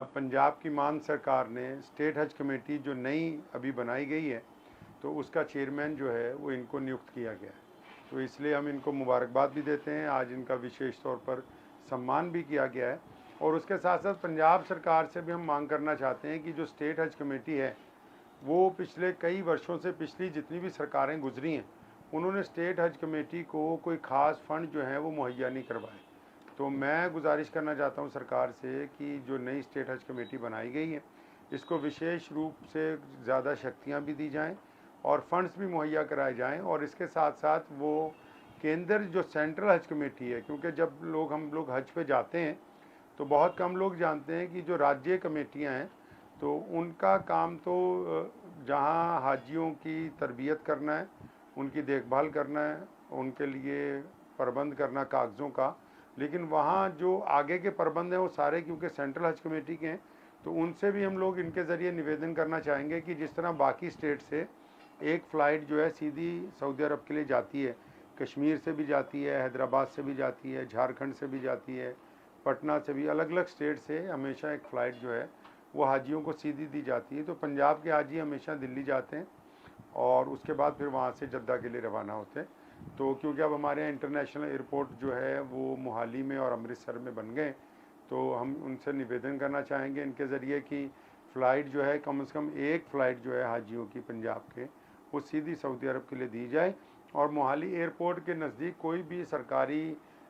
पंजाब की मान सरकार ने स्टेट हज कमेटी जो नई अभी बनाई गई है तो उसका चेयरमैन जो है वो इनको नियुक्त किया गया है। तो इसलिए हम इनको मुबारकबाद भी देते हैं, आज इनका विशेष तौर पर सम्मान भी किया गया है। और उसके साथ साथ पंजाब सरकार से भी हम मांग करना चाहते हैं कि जो स्टेट हज कमेटी है वो पिछले कई वर्षों से पिछली जितनी भी सरकारें गुजरी हैं उन्होंने स्टेट हज कमेटी को कोई ख़ास फंड जो है वो मुहैया नहीं करवाए। तो मैं गुजारिश करना चाहता हूँ सरकार से कि जो नई स्टेट हज कमेटी बनाई गई है इसको विशेष रूप से ज़्यादा शक्तियाँ भी दी जाएँ और फंड्स भी मुहैया कराए जाएँ। और इसके साथ साथ वो केंद्र जो सेंट्रल हज कमेटी है, क्योंकि जब हम लोग हज पे जाते हैं तो बहुत कम लोग जानते हैं कि जो राज्य कमेटियां हैं तो उनका काम तो जहां हाजियों की तरबियत करना है, उनकी देखभाल करना है, उनके लिए प्रबंध करना कागज़ों का, लेकिन वहाँ जो आगे के प्रबंध हैं वो सारे क्योंकि सेंट्रल हज कमेटी के हैं। तो उनसे भी हम लोग इनके ज़रिए निवेदन करना चाहेंगे कि जिस तरह बाकी स्टेट से एक फ़्लाइट जो है सीधी सऊदी अरब के लिए जाती है, कश्मीर से भी जाती है, हैदराबाद से भी जाती है, झारखंड से भी जाती है, पटना से भी, अलग अलग स्टेट से हमेशा एक फ़्लाइट जो है वो हाजियों को सीधी दी जाती है। तो पंजाब के हाजी हमेशा दिल्ली जाते हैं और उसके बाद फिर वहाँ से जद्दा के लिए रवाना होते हैं। तो क्योंकि अब हमारे यहाँ इंटरनेशनल एयरपोर्ट जो है वो मोहाली में और अमृतसर में बन गए, तो हम उनसे निवेदन करना चाहेंगे इनके ज़रिए कि फ़्लाइट जो है कम से कम एक फ़्लाइट जो है हाजियों की पंजाब के वो सीधी सऊदी अरब के लिए दी जाए। और मोहाली एयरपोर्ट के नज़दीक कोई भी सरकारी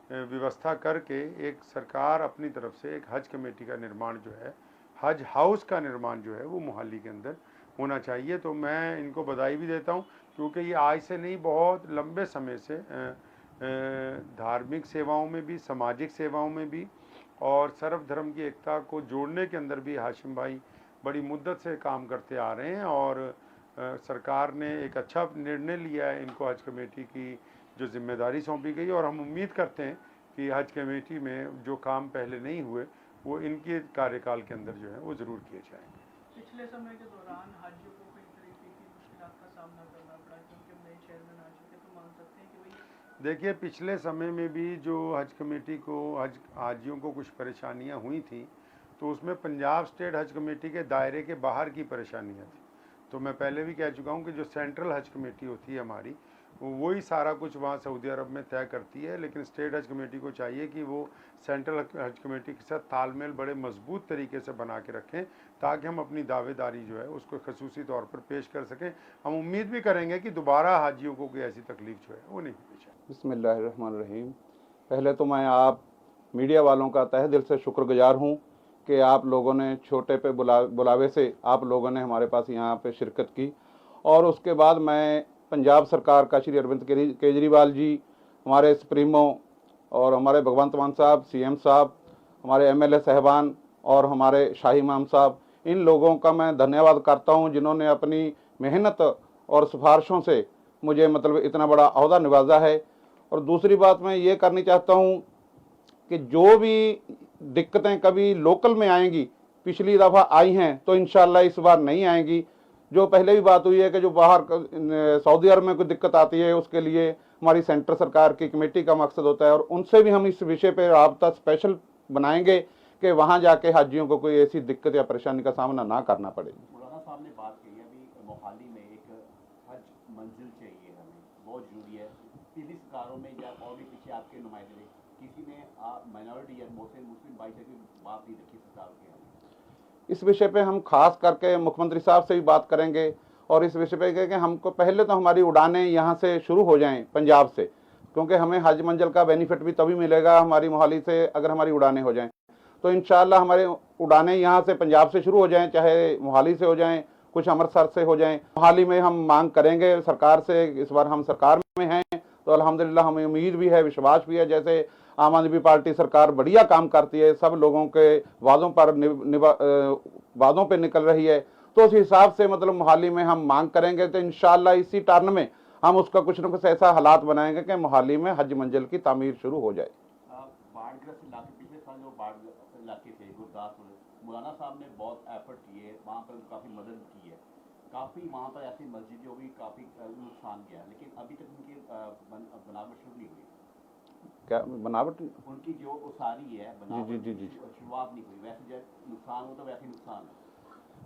व्यवस्था करके एक सरकार अपनी तरफ से एक हज कमेटी का निर्माण जो है, हज हाउस का निर्माण जो है वो मोहाली के अंदर होना चाहिए। तो मैं इनको बधाई भी देता हूँ क्योंकि ये आज से नहीं बहुत लंबे समय से धार्मिक सेवाओं में भी, सामाजिक सेवाओं में भी और सर्वधर्म की एकता को जोड़ने के अंदर भी हाशिम भाई बड़ी मुद्दत से काम करते आ रहे हैं। और सरकार ने एक अच्छा निर्णय लिया है, इनको हज कमेटी की जो जिम्मेदारी सौंपी गई, और हम उम्मीद करते हैं कि हज कमेटी में जो काम पहले नहीं हुए वो इनके कार्यकाल के अंदर जो है वो ज़रूर किए जाएंगे। पिछले समय के दौरान हाजियों को कई तरीके की मुश्किलात का सामना करना पड़ा क्योंकि अब नए चेयरमैन आ चुके, तो मान सकते हैं कि वही देखिए पिछले समय में भी जो हज कमेटी को हाजियों को कुछ परेशानियां हुई थी तो उसमें पंजाब स्टेट हज कमेटी के दायरे के बाहर की परेशानियां थी। तो मैं पहले भी कह चुका हूं कि जो सेंट्रल हज कमेटी होती है हमारी वही सारा कुछ वहाँ सऊदी अरब में तय करती है, लेकिन स्टेट हज कमेटी को चाहिए कि वो सेंट्रल हज कमेटी के साथ तालमेल बड़े मजबूत तरीके से बना के रखें ताकि हम अपनी दावेदारी जो है उसको खसूसी तौर पर पेश कर सकें। हम उम्मीद भी करेंगे कि दोबारा हाजियों को कोई ऐसी तकलीफ जो है वो नहीं पेश आए। बिस्मिल्लाहिर्रहमानिर्रहीम। पहले तो मैं आप मीडिया वालों का तहे दिल से शुक्रगुजार हूँ कि आप लोगों ने छोटे पे बुलावे से आप लोगों ने हमारे पास यहाँ पे शिरकत की। और उसके बाद मैं पंजाब सरकार का श्री अरविंद केजरीवाल जी, हमारे सुप्रीमो और हमारे भगवंत मान साहब सीएम साहब, हमारे एमएलए साहबान और हमारे शाही इमाम साहब, इन लोगों का मैं धन्यवाद करता हूँ जिन्होंने अपनी मेहनत और सिफारिशों से मुझे मतलब इतना बड़ा अहदा निभाजा है। और दूसरी बात मैं ये करनी चाहता हूँ कि जो भी दिक्कतें कभी लोकल में आएंगी, पिछली दफ़ा आई हैं तो इंशाल्लाह इस बार नहीं आएंगी। जो पहले भी बात हुई है कि जो बाहर सऊदी अरब में कोई दिक्कत आती है उसके लिए हमारी सेंटर सरकार की कमेटी का मकसद होता है और उनसे भी हम इस विषय पर राब्ता स्पेशल बनाएंगे कि वहाँ जाके हाजियों को कोई ऐसी दिक्कत या परेशानी का सामना ना करना पड़े। मौलाना साहब ने बात कही अभी मोहाली में एक हज मंजिल चाहिए, हमें बहुत जरूरी है। पिछली सरकारों में या और भी पीछे आपके नुमाइंदे किसी ने माइनॉरिटी या मुस्लिम भाईचारे की बात नहीं रखी सरकार के यहाँ। इस विषय पे हम खास करके मुख्यमंत्री साहब से भी बात करेंगे और इस विषय पे कि हमको पहले तो हमारी उड़ानें यहाँ से शुरू हो जाएं पंजाब से, क्योंकि हमें हज मंजिल का बेनिफिट भी तभी मिलेगा हमारी मोहाली से अगर हमारी उड़ानें हो जाएं। तो इंशाअल्लाह हमारे उड़ानें यहाँ से पंजाब से शुरू हो जाएं, चाहे मोहाली से हो जाएं, कुछ अमृतसर से हो जाएं। मोहाली में हम मांग करेंगे सरकार से, इस बार हम सरकार में हैं तो अल्हम्दुलिल्लाह हमें उम्मीद भी है, विश्वास भी है। जैसे आम आदमी पार्टी सरकार बढ़िया काम करती है, सब लोगों के वादों पर वादों पे निकल रही है, तो उस हिसाब से मतलब मोहाली में हम मांग करेंगे तो इंशाअल्लाह इसी टर्न में हम उसका कुछ न कुछ ऐसा हालात बनाएंगे कि मोहाली में हज मंजिल की तामीर शुरू हो जाए। बाढ़ग्रस्त इलाके, पिछले साल जो बाढ़ इलाके थे गुरदासपुर, मौलाना साहब ने बहुत एफर्ट किए, वहाँ पर काफ़ी मदद की है। काफ़ी वहाँ पर ऐसी मस्जिद जो भी काफ़ी नुकसान किया, लेकिन अभी तक उनकी बनावट शुरू नहीं हुई। क्या बनावट? उनकी जो उसारी है जी, जी, जी। शुरुआत नहीं हुई, वैसे जब नुकसान हो तो वैसे नुकसान है।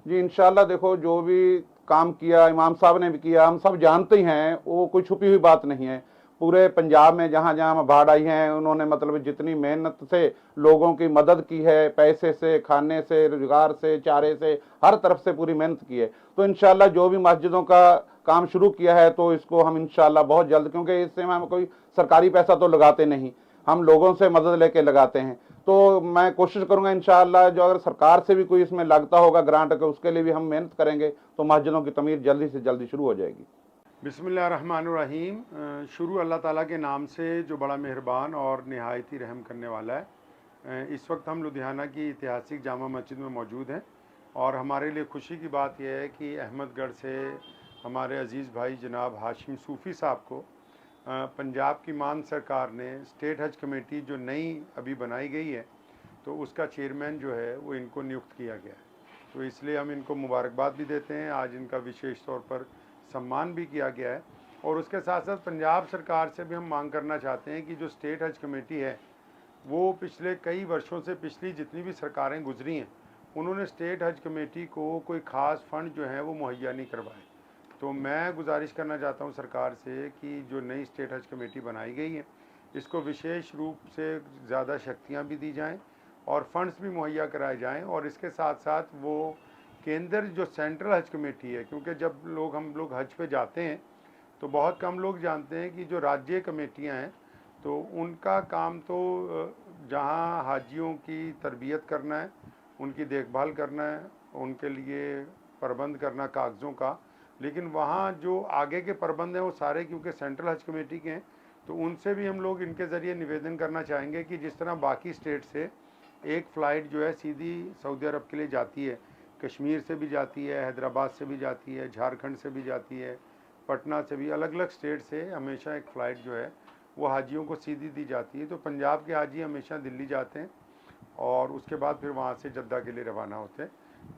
जी इंशाल्लाह, देखो जो भी काम किया इमाम साहब ने भी किया, हम सब जानते ही हैं, वो कोई छुपी हुई बात नहीं है। पूरे पंजाब में जहाँ जहाँ बाढ़ आई है, उन्होंने मतलब जितनी मेहनत से लोगों की मदद की है, पैसे से, खाने से, रोजगार से, चारे से, हर तरफ से पूरी मेहनत की है। तो इंशाल्लाह जो भी मस्जिदों का काम शुरू किया है, तो इसको हम इंशाल्लाह बहुत जल्द, क्योंकि इससे हम कोई सरकारी पैसा तो लगाते नहीं, हम लोगों से मदद लेके लगाते हैं। तो मैं कोशिश करूंगा इंशाअल्लाह, जो अगर सरकार से भी कोई इसमें लगता होगा ग्रांट का, उसके लिए भी हम मेहनत करेंगे, तो मस्जिदों की तमीर जल्दी से जल्दी शुरू हो जाएगी। बिस्मिल्लाहिर्रहमानिर्रहीम। शुरू अल्लाह ताला के नाम से जो बड़ा मेहरबान और नहायती रहम करने वाला है। इस वक्त हम लुधियाना की ऐतिहासिक जामा मस्जिद में मौजूद हैं और हमारे लिए खुशी की बात यह है कि अहमदगढ़ से हमारे अज़ीज़ भाई जनाब हाशिम सूफ़ी साहब को पंजाब की मान सरकार ने स्टेट हज कमेटी जो नई अभी बनाई गई है, तो उसका चेयरमैन जो है वो इनको नियुक्त किया गया है। तो इसलिए हम इनको मुबारकबाद भी देते हैं। आज इनका विशेष तौर पर सम्मान भी किया गया है और उसके साथ साथ पंजाब सरकार से भी हम मांग करना चाहते हैं कि जो स्टेट हज कमेटी है, वो पिछले कई वर्षों से, पिछली जितनी भी सरकारें गुजरी हैं, उन्होंने स्टेट हज कमेटी को कोई ख़ास फंड जो है वो मुहैया नहीं करवाए। तो मैं गुजारिश करना चाहता हूँ सरकार से कि जो नई स्टेट हज कमेटी बनाई गई है, इसको विशेष रूप से ज़्यादा शक्तियाँ भी दी जाएँ और फंड्स भी मुहैया कराए जाएँ। और इसके साथ साथ वो केंद्र जो सेंट्रल हज कमेटी है, क्योंकि जब हम लोग हज पे जाते हैं तो बहुत कम लोग जानते हैं कि जो राज्य कमेटियां हैं, तो उनका काम तो जहां हाजियों की तरबियत करना है, उनकी देखभाल करना है, उनके लिए प्रबंध करना कागज़ों का, लेकिन वहाँ जो आगे के प्रबंध हैं वो सारे क्योंकि सेंट्रल हज कमेटी के हैं। तो उनसे भी हम लोग इनके ज़रिए निवेदन करना चाहेंगे कि जिस तरह बाकी स्टेट से एक फ़्लाइट जो है सीधी सऊदी अरब के लिए जाती है, कश्मीर से भी जाती है, हैदराबाद से भी जाती है, झारखंड से भी जाती है, पटना से भी, अलग अलग स्टेट से हमेशा एक फ़्लाइट जो है वो हाजियों को सीधी दी जाती है। तो पंजाब के हाजी हमेशा दिल्ली जाते हैं और उसके बाद फिर वहाँ से जद्दा के लिए रवाना होते हैं।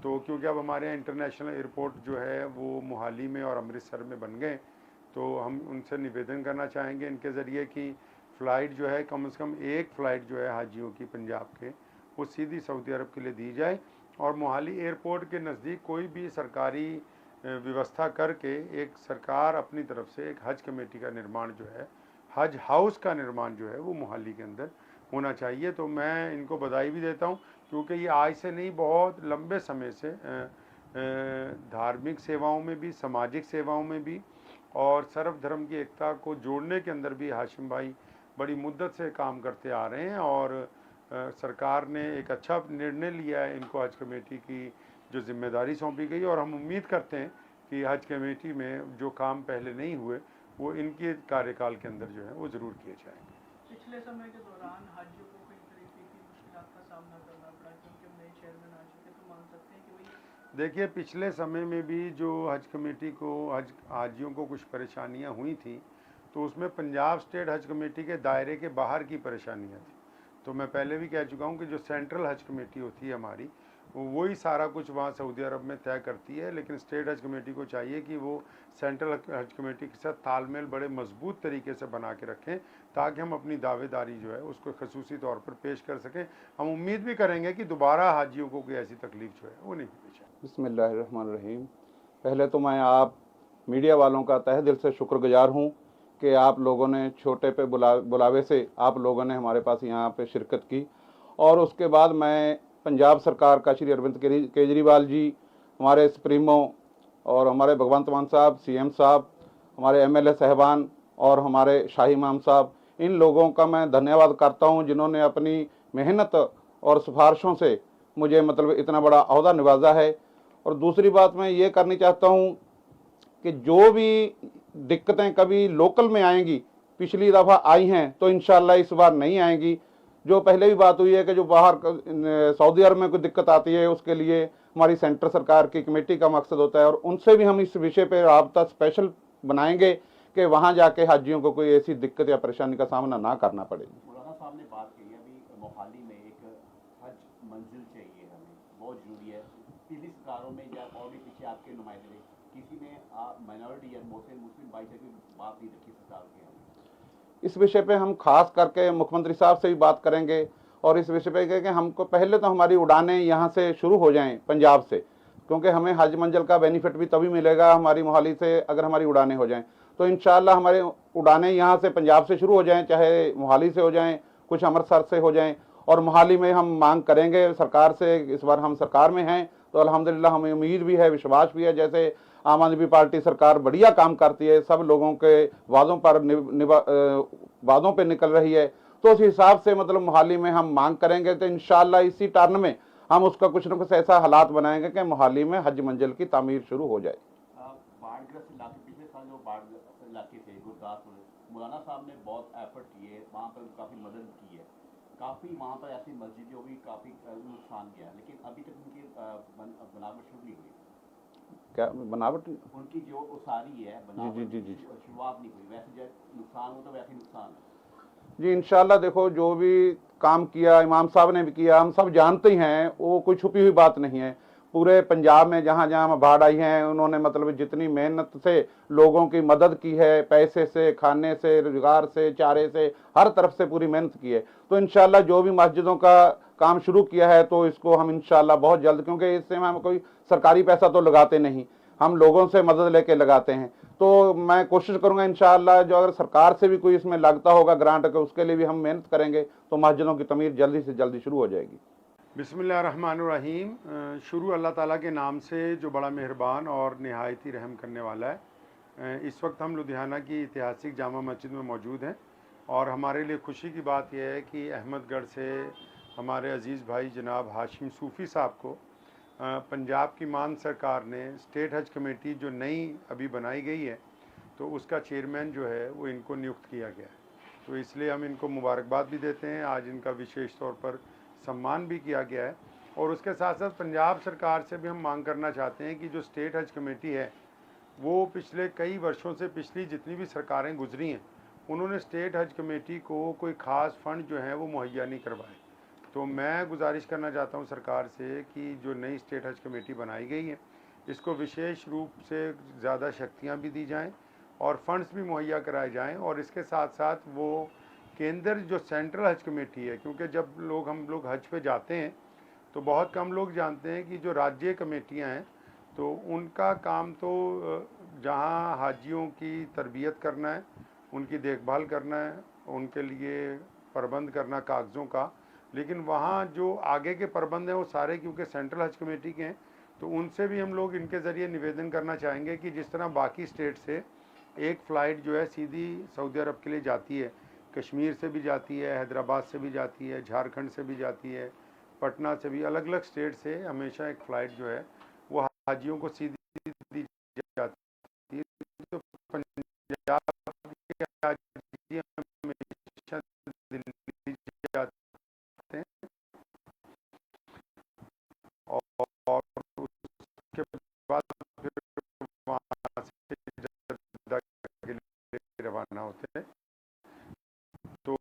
तो क्योंकि अब हमारे यहाँ इंटरनेशनल एयरपोर्ट जो है वो मोहाली में और अमृतसर में बन गए, तो हम उनसे निवेदन करना चाहेंगे इनके ज़रिए कि फ़्लाइट जो है कम से कम एक फ़्लाइट जो है हाजियों की पंजाब के, वो सीधी सऊदी अरब के लिए दी जाए और मोहाली एयरपोर्ट के नज़दीक कोई भी सरकारी व्यवस्था करके एक सरकार अपनी तरफ से एक हज कमेटी का निर्माण जो है, हज हाउस का निर्माण जो है वो मोहाली के अंदर होना चाहिए। तो मैं इनको बधाई भी देता हूँ, क्योंकि ये आज से नहीं, बहुत लंबे समय से धार्मिक सेवाओं में भी, सामाजिक सेवाओं में भी और सर्वधर्म की एकता को जोड़ने के अंदर भी हाशिम भाई बड़ी मुद्दत से काम करते आ रहे हैं और सरकार ने एक अच्छा निर्णय लिया है, इनको हज कमेटी की जो जिम्मेदारी सौंपी गई। और हम उम्मीद करते हैं कि हज कमेटी में जो काम पहले नहीं हुए वो इनके कार्यकाल के अंदर जो है वो ज़रूर किए जाएंगे। पिछले समय के दौरान हाजियों को कई तरीके की मुश्किलात का सामना करना पड़ा क्योंकि नए चेयरमैन आ चुके, तो मान सकते हैं कि वही देखिए, पिछले समय में भी जो हज कमेटी को हाजियों को कुछ परेशानियां हुई थी, तो उसमें पंजाब स्टेट हज कमेटी के दायरे के बाहर की परेशानियां थी। तो मैं पहले भी कह चुका हूं कि जो सेंट्रल हज कमेटी होती है हमारी, वही सारा कुछ वहाँ सऊदी अरब में तय करती है, लेकिन स्टेट हज कमेटी को चाहिए कि वो सेंट्रल हज कमेटी के साथ तालमेल बड़े मजबूत तरीके से बना के रखें, ताकि हम अपनी दावेदारी जो है उसको खसूसी तौर पर पेश कर सकें। हम उम्मीद भी करेंगे कि दोबारा हाजियों को कोई ऐसी तकलीफ जो है वो नहीं पेश आए। बिस्मिल्लाहिर्रहमानिर्रहीम। पहले तो मैं आप मीडिया वालों का तहे दिल से शुक्रगुजार हूँ कि आप लोगों ने छोटे पे बुलावे से आप लोगों ने हमारे पास यहाँ पे शिरकत की। और उसके बाद मैं पंजाब सरकार का, श्री अरविंद केजरीवाल जी, हमारे सुप्रीमो और हमारे भगवंत मान साहब, सीएम साहब, हमारे एमएलए साहबान और हमारे शाही इमाम साहब, इन लोगों का मैं धन्यवाद करता हूं जिन्होंने अपनी मेहनत और सिफारिशों से मुझे मतलब इतना बड़ा अहदा निभाजा है। और दूसरी बात मैं ये करनी चाहता हूं कि जो भी दिक्कतें कभी लोकल में आएंगी, पिछली दफ़ा आई हैं तो इंशाल्लाह इस बार नहीं आएंगी। जो पहले भी बात हुई है कि जो बाहर सऊदी अरब में कोई दिक्कत आती है, उसके लिए हमारी सेंटर सरकार की कमेटी का मकसद होता है और उनसे भी हम इस विषय पर राब्ता स्पेशल बनाएंगे कि वहाँ जाके हाजियों को कोई ऐसी दिक्कत या परेशानी का सामना ना करना पड़े। मौलाना साहब ने बात की है, अभी मोहाली में एक हज मंजिल चाहिए हमें, बहुत ज़रूरी है। पिछली सरकारों में या और भी पीछे आपके नुमाइंदे थे, किसी ने माइनॉरिटी या मोहसिन मुस्लिम भाई से भी बात नहीं रखी सरकार के यहाँ। इस विषय पे हम खास करके मुख्यमंत्री साहब से भी बात करेंगे और इस विषय पे कि हमको पहले तो हमारी उड़ानें यहाँ से शुरू हो जाएं पंजाब से, क्योंकि हमें हज मंजिल का बेनिफिट भी तभी मिलेगा हमारी मोहाली से अगर हमारी उड़ानें हो जाएं। तो इंशाअल्लाह हमारे उड़ानें यहाँ से पंजाब से शुरू हो जाएं, चाहे मोहाली से हो जाएं, कुछ अमृतसर से हो जाएं। और मोहाली में हम मांग करेंगे सरकार से, इस बार हम सरकार में हैं तो अल्हम्दुलिल्लाह हमें उम्मीद भी है, विश्वास भी है, जैसे आम आदमी पार्टी सरकार बढ़िया काम करती है, सब लोगों के वादों पर वादों पे निकल रही है, तो उस हिसाब से मतलब मोहाली में हम मांग करेंगे। तो इंशाअल्लाह इसी टर्न में हम उसका कुछ न कुछ ऐसा हालात बनाएंगे कि मोहाली में हज मंजिल की तामीर शुरू हो जाए। बाढ़ग्रस्त इलाके, पिछले साल जो बाढ़ग्रस्त इलाके थे गुरदासपुर, मौलाना साहब ने बहुत एफर्ट किए, वहाँ पर काफ़ी मदद की है, काफ़ी वहाँ पर ऐसी मस्जिद जो भी काफ़ी नुकसान गया, लेकिन अभी तक उनकी बनावट शुरू नहीं हुई। क्या बनावट? उनकी जो उसारी है बनावट जी शुरुआत नहीं हुई, वैसे जब नुकसान हो तो वैसे नुकसान है जी। इंशाल्लाह देखो जो भी काम किया इमाम साहब ने भी किया, हम सब जानते ही हैं, वो कोई छुपी हुई बात नहीं है। पूरे पंजाब में जहाँ जहाँ बाढ़ आई है उन्होंने मतलब जितनी मेहनत से लोगों की मदद की है, पैसे से, खाने से, रोजगार से, चारे से, हर तरफ से पूरी मेहनत की है। तो इंशाल्लाह जो भी मस्जिदों का काम शुरू किया है तो इसको हम इंशाल्लाह बहुत जल्द, क्योंकि इससे हम कोई सरकारी पैसा तो लगाते नहीं, हम लोगों से मदद लेके लगाते हैं, तो मैं कोशिश करूंगा इंशाअल्लाह जो अगर सरकार से भी कोई इसमें लगता होगा ग्रांट का, उसके लिए भी हम मेहनत करेंगे तो मस्जिदों की तमीर जल्दी से जल्दी शुरू हो जाएगी। बिस्मिल्लाहिर्रहमानिर्रहीम। शुरू अल्लाह ताला के नाम से जो बड़ा मेहरबान और नहायती रहम करने वाला है। इस वक्त हम लुधियाना की ऐतिहासिक जामा मस्जिद में मौजूद हैं और हमारे लिए खुशी की बात यह है कि अहमदगढ़ से हमारे अज़ीज़ भाई जनाब हाशिम सूफ़ी साहब को पंजाब की मान सरकार ने स्टेट हज कमेटी जो नई अभी बनाई गई है तो उसका चेयरमैन जो है वो इनको नियुक्त किया गया है। तो इसलिए हम इनको मुबारकबाद भी देते हैं, आज इनका विशेष तौर पर सम्मान भी किया गया है। और उसके साथ साथ पंजाब सरकार से भी हम मांग करना चाहते हैं कि जो स्टेट हज कमेटी है वो पिछले कई वर्षों से, पिछली जितनी भी सरकारें गुजरी हैं, उन्होंने स्टेट हज कमेटी को कोई ख़ास फंड जो है वो मुहैया नहीं करवाए। तो मैं गुजारिश करना चाहता हूँ सरकार से कि जो नई स्टेट हज कमेटी बनाई गई है इसको विशेष रूप से ज़्यादा शक्तियाँ भी दी जाएँ और फंड्स भी मुहैया कराए जाएँ। और इसके साथ साथ वो केंद्र जो सेंट्रल हज कमेटी है, क्योंकि जब हम लोग हज पे जाते हैं तो बहुत कम लोग जानते हैं कि जो राज्य कमेटियां हैं तो उनका काम तो जहां हाजियों की तरबियत करना है, उनकी देखभाल करना है, उनके लिए प्रबंध करना कागज़ों का, लेकिन वहाँ जो आगे के प्रबंध हैं वो सारे क्योंकि सेंट्रल हज कमेटी के हैं। तो उनसे भी हम लोग इनके ज़रिए निवेदन करना चाहेंगे कि जिस तरह बाकी स्टेट से एक फ़्लाइट जो है सीधी सऊदी अरब के लिए जाती है, कश्मीर से भी जाती है, हैदराबाद से भी जाती है, झारखंड से भी जाती है, पटना से भी, अलग अलग स्टेट से हमेशा एक फ़्लाइट जो है वो हाजियों को सीधी दी जाती है। तो पंजाब के हाजी हमेशा दिल्ली जाते हैं और उसके बाद फिर वहाँ से जद्दा के लिए रवाना होते हैं। तो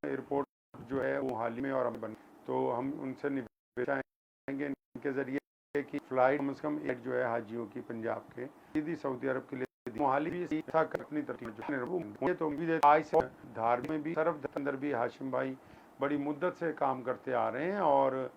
एयरपोर्ट जो है वो हाल ही में और बन, तो हम उनसे निवेदन चाहेंगे इनके ज़रिए कि फ़्लाइट कम से कम एक जो है हाजियों की पंजाब के सीधी सऊदी अरब के लिए मोहाली भी अपनी तरफ तो आज से धार में भी सरफ अंदर भी हाशिम भाई बड़ी मुद्दत से काम करते आ रहे हैं और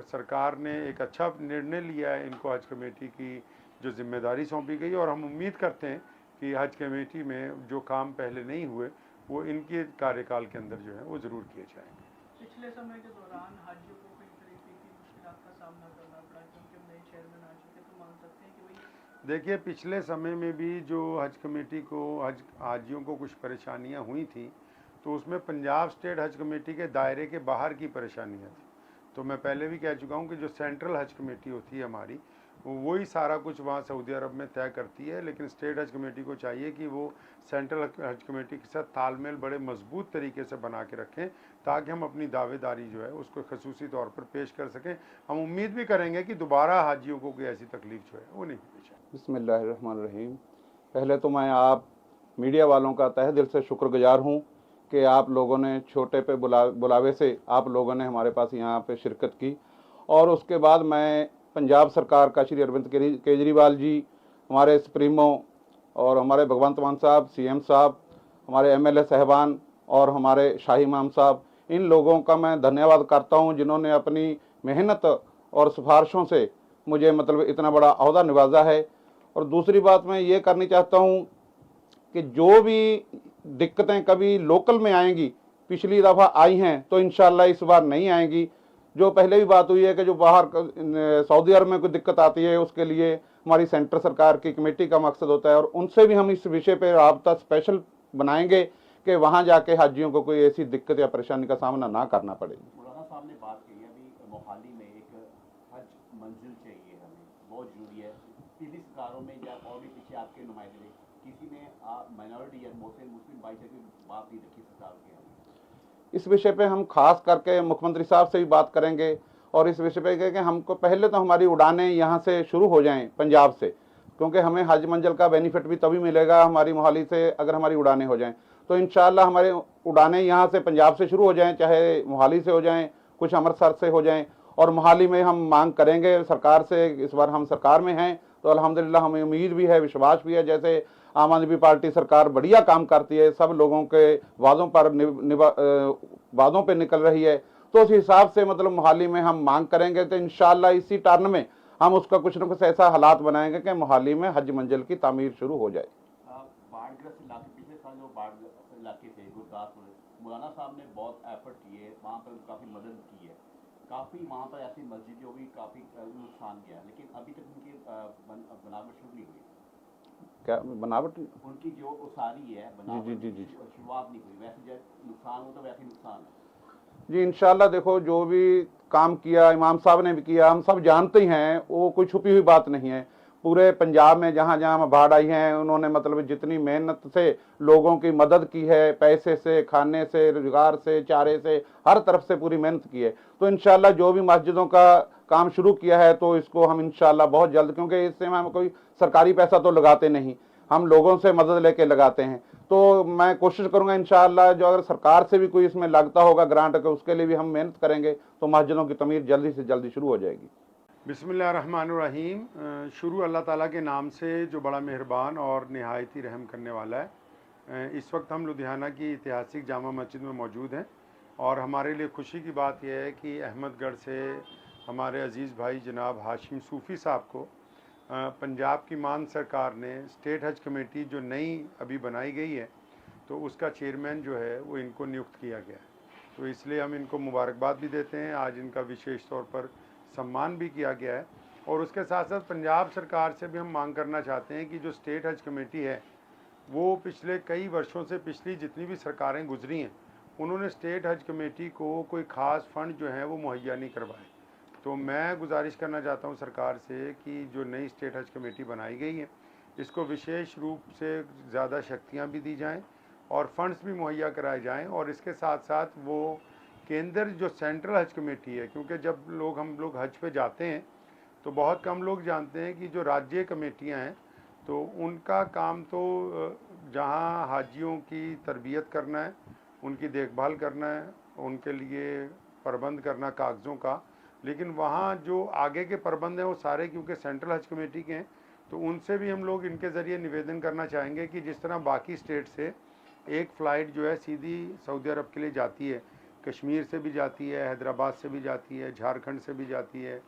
सरकार ने एक अच्छा निर्णय लिया है, इनको हज कमेटी की जो जिम्मेदारी सौंपी गई और हम उम्मीद करते हैं कि हज कमेटी में जो काम पहले नहीं हुए वो इनके कार्यकाल के अंदर जो है वो ज़रूर किए जाएंगे। पिछले समय के दौरान हाजियों को कई तरीके की मुश्किलात का सामना करना पड़ा क्योंकि नए चेयरमैन आ चुके, तो मान सकते हैं कि वही देखिए पिछले समय में भी जो हज कमेटी को हाजियों को कुछ परेशानियां हुई थी तो उसमें पंजाब स्टेट हज कमेटी के दायरे के बाहर की परेशानियां थी। तो मैं पहले भी कह चुका हूं कि जो सेंट्रल हज कमेटी होती है हमारी वही सारा कुछ वहाँ सऊदी अरब में तय करती है, लेकिन स्टेट हज कमेटी को चाहिए कि वो सेंट्रल हज कमेटी के साथ तालमेल बड़े मजबूत तरीके से बना के रखें ताकि हम अपनी दावेदारी जो है उसको खसूसी तौर पर पेश कर सकें। हम उम्मीद भी करेंगे कि दोबारा हाजियों को कोई ऐसी तकलीफ जो है वो नहीं पेश आए। बिस्मिल्लाहिर्रहमानिर्रहीम। पहले तो मैं आप मीडिया वालों का तहे दिल से शुक्रगुजार हूँ कि आप लोगों ने छोटे पे बुलावे से आप लोगों ने हमारे पास यहाँ पे शिरकत की। और उसके बाद मैं पंजाब सरकार का श्री अरविंद केजरीवाल जी, हमारे सुप्रीमो और हमारे भगवंत मान साहब, सीएम साहब, हमारे एमएलए साहबान और हमारे शाही इमाम साहब, इन लोगों का मैं धन्यवाद करता हूं जिन्होंने अपनी मेहनत और सिफारिशों से मुझे मतलब इतना बड़ा अहदा निभाजा है। और दूसरी बात मैं ये करनी चाहता हूं कि जो भी दिक्कतें कभी लोकल में आएंगी, पिछली दफ़ा आई हैं तो इंशाल्लाह इस बार नहीं आएंगी। जो पहले भी बात हुई है कि जो बाहर सऊदी अरब में कोई दिक्कत आती है उसके लिए हमारी सेंटर सरकार की कमेटी का मकसद होता है, और उनसे भी हम इस विषय पर राब्ता स्पेशल बनाएंगे कि वहाँ जाके हाजियों को कोई ऐसी दिक्कत या परेशानी का सामना ना करना पड़े। मौलाना साहब ने बात की है अभी मोहाली में एक हज मंजिल चाहिए हमें, बहुत ज़रूरी है। पीली सरकारों में या और भी पीछे आपके नुमाइंदे किसी ने माइनॉरिटी या मुस्लिम भाई से बात नहीं रखी सरकार के। इस विषय पे हम खास करके मुख्यमंत्री साहब से भी बात करेंगे और इस विषय पे कि हमको पहले तो हमारी उड़ानें यहाँ से शुरू हो जाएं पंजाब से, क्योंकि हमें हज मंजिल का बेनिफिट भी तभी मिलेगा हमारी मोहाली से अगर हमारी उड़ानें हो जाएं। तो इंशाअल्लाह हमारे उड़ानें यहाँ से पंजाब से शुरू हो जाएं, चाहे मोहाली से हो जाएं, कुछ अमृतसर से हो जाएं। और मोहाली में हम मांग करेंगे सरकार से, इस बार हम सरकार में हैं तो अल्हम्दुलिल्लाह हमें उम्मीद भी है, विश्वास भी है, जैसे आम आदमी पार्टी सरकार बढ़िया काम करती है, सब लोगों के वादों पर वादों पे निकल रही है, तो उस हिसाब से मतलब मोहाली में हम मांग करेंगे तो इंशाअल्लाह इसी टर्न में हम उसका कुछ न कुछ ऐसा हालात बनाएंगे कि मोहाली में हज मंजिल की तामीर शुरू हो जाए। बाढ़ग्रस्त इलाके, पिछले साल जो बाढ़ इलाके थे गुरदासपुर, मौलाना साहब ने बहुत एफर्ट किए, वहाँ पर काफ़ी मदद की है, काफ़ी वहाँ पर ऐसी मस्जिद जो भी काफ़ी नुकसान किया, लेकिन अभी तक उनकी बनावट शुरू नहीं हुई। क्या बनावट? उनकी जो उसारी है बनावट जी शुरुआत नहीं हुई, वैसे जब नुकसान हो तो वैसे नुकसान है जी। इंशाल्लाह देखो जो भी काम किया इमाम साहब ने भी किया, हम सब जानते ही हैं, वो कोई छुपी हुई बात नहीं है। पूरे पंजाब में जहाँ जहाँ बाढ़ आई है उन्होंने मतलब जितनी मेहनत से लोगों की मदद की है, पैसे से, खाने से, रोजगार से, चारे से, हर तरफ से पूरी मेहनत की है। तो इंशाल्लाह जो भी मस्जिदों का काम शुरू किया है तो इसको हम इंशाल्लाह बहुत जल्द, क्योंकि इससे हम कोई सरकारी पैसा तो लगाते नहीं, हम लोगों से मदद लेके लगाते हैं, तो मैं कोशिश करूंगा इंशाअल्लाह जो अगर सरकार से भी कोई इसमें लगता होगा ग्रांट का, उसके लिए भी हम मेहनत करेंगे तो मस्जिदों की तमीर जल्दी से जल्दी शुरू हो जाएगी। बिस्मिल्लाहिर्रहमानिर्रहीम। शुरू अल्लाह ताला के नाम से जो बड़ा मेहरबान और नहायत ही रहम करने वाला है। इस वक्त हम लुधियाना की ऐतिहासिक जामा मस्जिद में मौजूद हैं और हमारे लिए खुशी की बात यह है कि अहमदगढ़ से हमारे अज़ीज़ भाई जनाब हाशिम सूफ़ी साहब को पंजाब की मान सरकार ने स्टेट हज कमेटी जो नई अभी बनाई गई है तो उसका चेयरमैन जो है वो इनको नियुक्त किया गया है। तो इसलिए हम इनको मुबारकबाद भी देते हैं, आज इनका विशेष तौर पर सम्मान भी किया गया है। और उसके साथ साथ पंजाब सरकार से भी हम मांग करना चाहते हैं कि जो स्टेट हज कमेटी है वो पिछले कई वर्षों से, पिछली जितनी भी सरकारें गुजरी हैं, उन्होंने स्टेट हज कमेटी को कोई ख़ास फंड जो है वो मुहैया नहीं करवाए। तो मैं गुजारिश करना चाहता हूं सरकार से कि जो नई स्टेट हज कमेटी बनाई गई है इसको विशेष रूप से ज़्यादा शक्तियां भी दी जाएं और फंड्स भी मुहैया कराए जाएं। और इसके साथ साथ वो केंद्र जो सेंट्रल हज कमेटी है, क्योंकि जब हम लोग हज पे जाते हैं तो बहुत कम लोग जानते हैं कि जो राज्य कमेटियां हैं तो उनका काम तो जहां हाजियों की तरबियत करना है, उनकी देखभाल करना है, उनके लिए प्रबंध करना कागज़ों का, लेकिन वहाँ जो आगे के प्रबंध हैं वो सारे क्योंकि सेंट्रल हज कमेटी के हैं। तो उनसे भी हम लोग इनके ज़रिए निवेदन करना चाहेंगे कि जिस तरह बाकी स्टेट से एक फ़्लाइट जो है सीधी सऊदी अरब के लिए जाती है, कश्मीर से भी जाती है, हैदराबाद से भी जाती है, झारखंड से भी जाती है,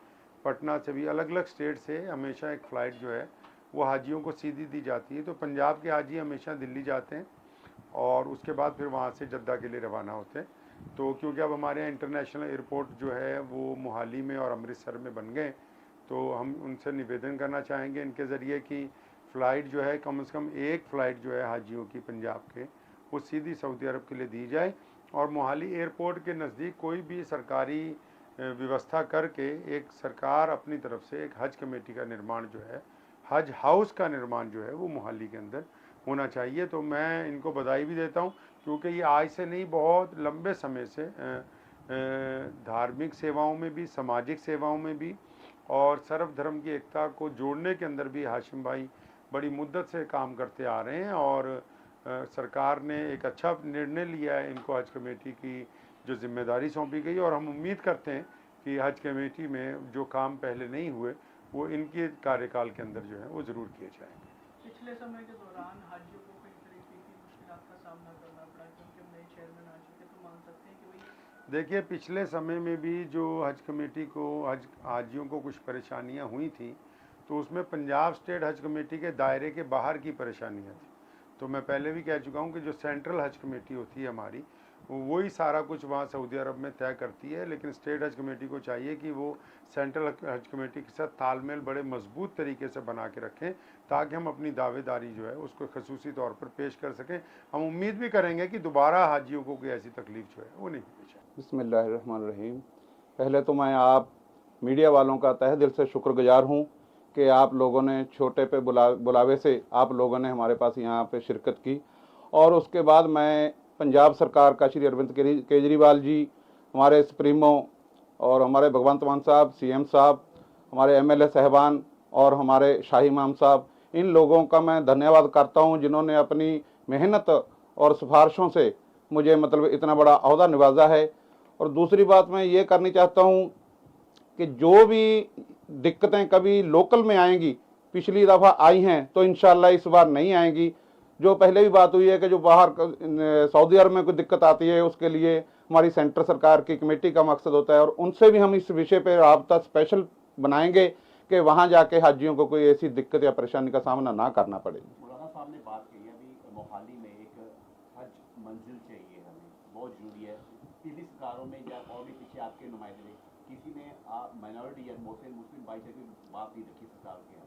पटना से भी, अलग अलग स्टेट से हमेशा एक फ़्लाइट जो है वो हाजियों को सीधी दी जाती है। तो पंजाब के हाजी हमेशा दिल्ली जाते हैं और उसके बाद फिर वहाँ से जद्दा के लिए रवाना होते हैं। तो क्योंकि अब हमारे यहाँ इंटरनेशनल एयरपोर्ट जो है वो मोहाली में और अमृतसर में बन गए, तो हम उनसे निवेदन करना चाहेंगे इनके ज़रिए कि फ़्लाइट जो है कम से कम एक फ़्लाइट जो है हाजियों की पंजाब के वो सीधी सऊदी अरब के लिए दी जाए और मोहाली एयरपोर्ट के नज़दीक कोई भी सरकारी व्यवस्था करके एक सरकार अपनी तरफ से एक हज कमेटी का निर्माण जो है, हज हाउस का निर्माण जो है वो मोहाली के अंदर होना चाहिए। तो मैं इनको बधाई भी देता हूँ क्योंकि ये आज से नहीं, बहुत लंबे समय से धार्मिक सेवाओं में भी, सामाजिक सेवाओं में भी और सर्वधर्म की एकता को जोड़ने के अंदर भी हाशिम भाई बड़ी मुद्दत से काम करते आ रहे हैं। और सरकार ने एक अच्छा निर्णय लिया है, इनको हज कमेटी की जो जिम्मेदारी सौंपी गई, और हम उम्मीद करते हैं कि हज कमेटी में जो काम पहले नहीं हुए वो इनके कार्यकाल के अंदर जो है वो ज़रूर किए जाएंगे। पिछले समय के दौरान हाजियों को कई तरीके की मुश्किलात का सामना करना पड़ा क्योंकि अब नए चेयरमैन आ चुके, तो मान सकते हैं कि वही देखिए, पिछले समय में भी जो हज कमेटी को हाजियों को कुछ परेशानियां हुई थी, तो उसमें पंजाब स्टेट हज कमेटी के दायरे के बाहर की परेशानियां थी। तो मैं पहले भी कह चुका हूं कि जो सेंट्रल हज कमेटी होती है हमारी, वही सारा कुछ वहाँ सऊदी अरब में तय करती है, लेकिन स्टेट हज कमेटी को चाहिए कि वो सेंट्रल हज कमेटी के साथ तालमेल बड़े मजबूत तरीके से बना के रखें, ताकि हम अपनी दावेदारी जो है उसको खसूसी तौर पर पेश कर सकें। हम उम्मीद भी करेंगे कि दोबारा हाजियों को कोई ऐसी तकलीफ जो है वो नहीं होनी चाहिए। बिस्मिल्लाहिर्रहमानिर्रहीम। पहले तो मैं आप मीडिया वालों का तहे दिल से शुक्रगुजार हूँ कि आप लोगों ने छोटे पे बुलावे से आप लोगों ने हमारे पास यहाँ पे शिरकत की। और उसके बाद मैं पंजाब सरकार का श्री अरविंद केजरीवाल जी, हमारे सुप्रीमो और हमारे भगवंत मान साहब, सीएम साहब, हमारे एमएलए साहबान और हमारे शाही इमाम साहब, इन लोगों का मैं धन्यवाद करता हूँ जिन्होंने अपनी मेहनत और सिफारिशों से मुझे मतलब इतना बड़ा ओहदा निभाजा है। और दूसरी बात मैं ये करनी चाहता हूँ कि जो भी दिक्कतें कभी लोकल में आएंगी, पिछली दफ़ा आई हैं तो इंशाल्लाह इस बार नहीं आएंगी। जो पहले भी बात हुई है कि जो बाहर सऊदी अरब में कोई दिक्कत आती है उसके लिए हमारी सेंटर सरकार की कमेटी का मकसद होता है, और उनसे भी हम इस विषय पर राब्ता स्पेशल बनाएंगे कि वहाँ जाके हाजियों को कोई ऐसी दिक्कत या परेशानी का सामना ना करना पड़े। मौलाना साहब ने बात कही अभी मोहाली में एक हज मंजिल चाहिए हमें, बहुत ज़रूरी है। पिछली सरकारों में या और भी पीछे आपके नुमाइंदे किसी ने माइनॉरिटी या मुस्लिम भाई से कोई बात नहीं रखी सरकार के हमें।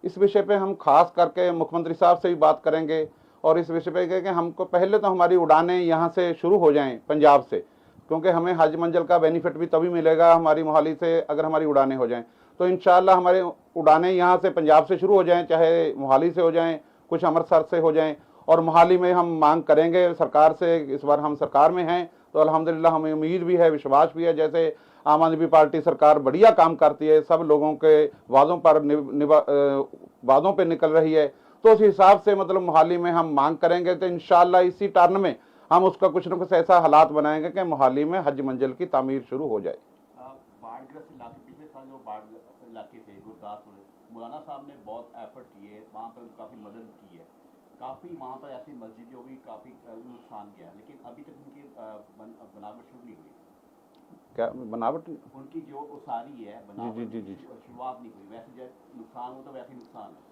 इस विषय पे हम खास करके मुख्यमंत्री साहब से भी बात करेंगे और इस विषय पे कि हमको पहले तो हमारी उड़ानें यहाँ से शुरू हो जाएं पंजाब से, क्योंकि हमें हज मंजिल का बेनिफिट भी तभी मिलेगा हमारी मोहाली से अगर हमारी उड़ानें हो जाएं। तो इंशाल्लाह हमारे उड़ानें यहाँ से पंजाब से शुरू हो जाएं, चाहे मोहाली से हो जाएं, कुछ अमृतसर से हो जाएं। और मोहाली में हम मांग करेंगे सरकार से, इस बार हम सरकार में हैं तो अल्हम्दुलिल्लाह हमें उम्मीद भी है, विश्वास भी है, जैसे आम आदमी पार्टी सरकार बढ़िया काम करती है, सब लोगों के वादों पर वादों पे निकल रही है, तो उस हिसाब से मतलब मोहाली में हम मांग करेंगे। तो इंशाल्लाह इसी टर्न में हम उसका कुछ न कुछ ऐसा हालात बनाएंगे कि मोहाली में हज मंजिल की तामीर शुरू हो जाए। बाढ़ग्रस्त इलाके, पिछले साल जो बाढ़ इलाके थे गुरदासपुर, मौलाना साहब ने बहुत एफर्ट किए, वहाँ पर काफ़ी मदद की है। काफ़ी वहाँ पर ऐसी मस्जिद जो भी काफ़ी नुकसान गया, लेकिन अभी तक उनकी बनावट शुरू नहीं हुई। क्या बनावट? उनकी जो उसारी है बनावट जी। शुरुआत नहीं हुई। वैसे जब नुकसान हो तो वैसे नुकसान है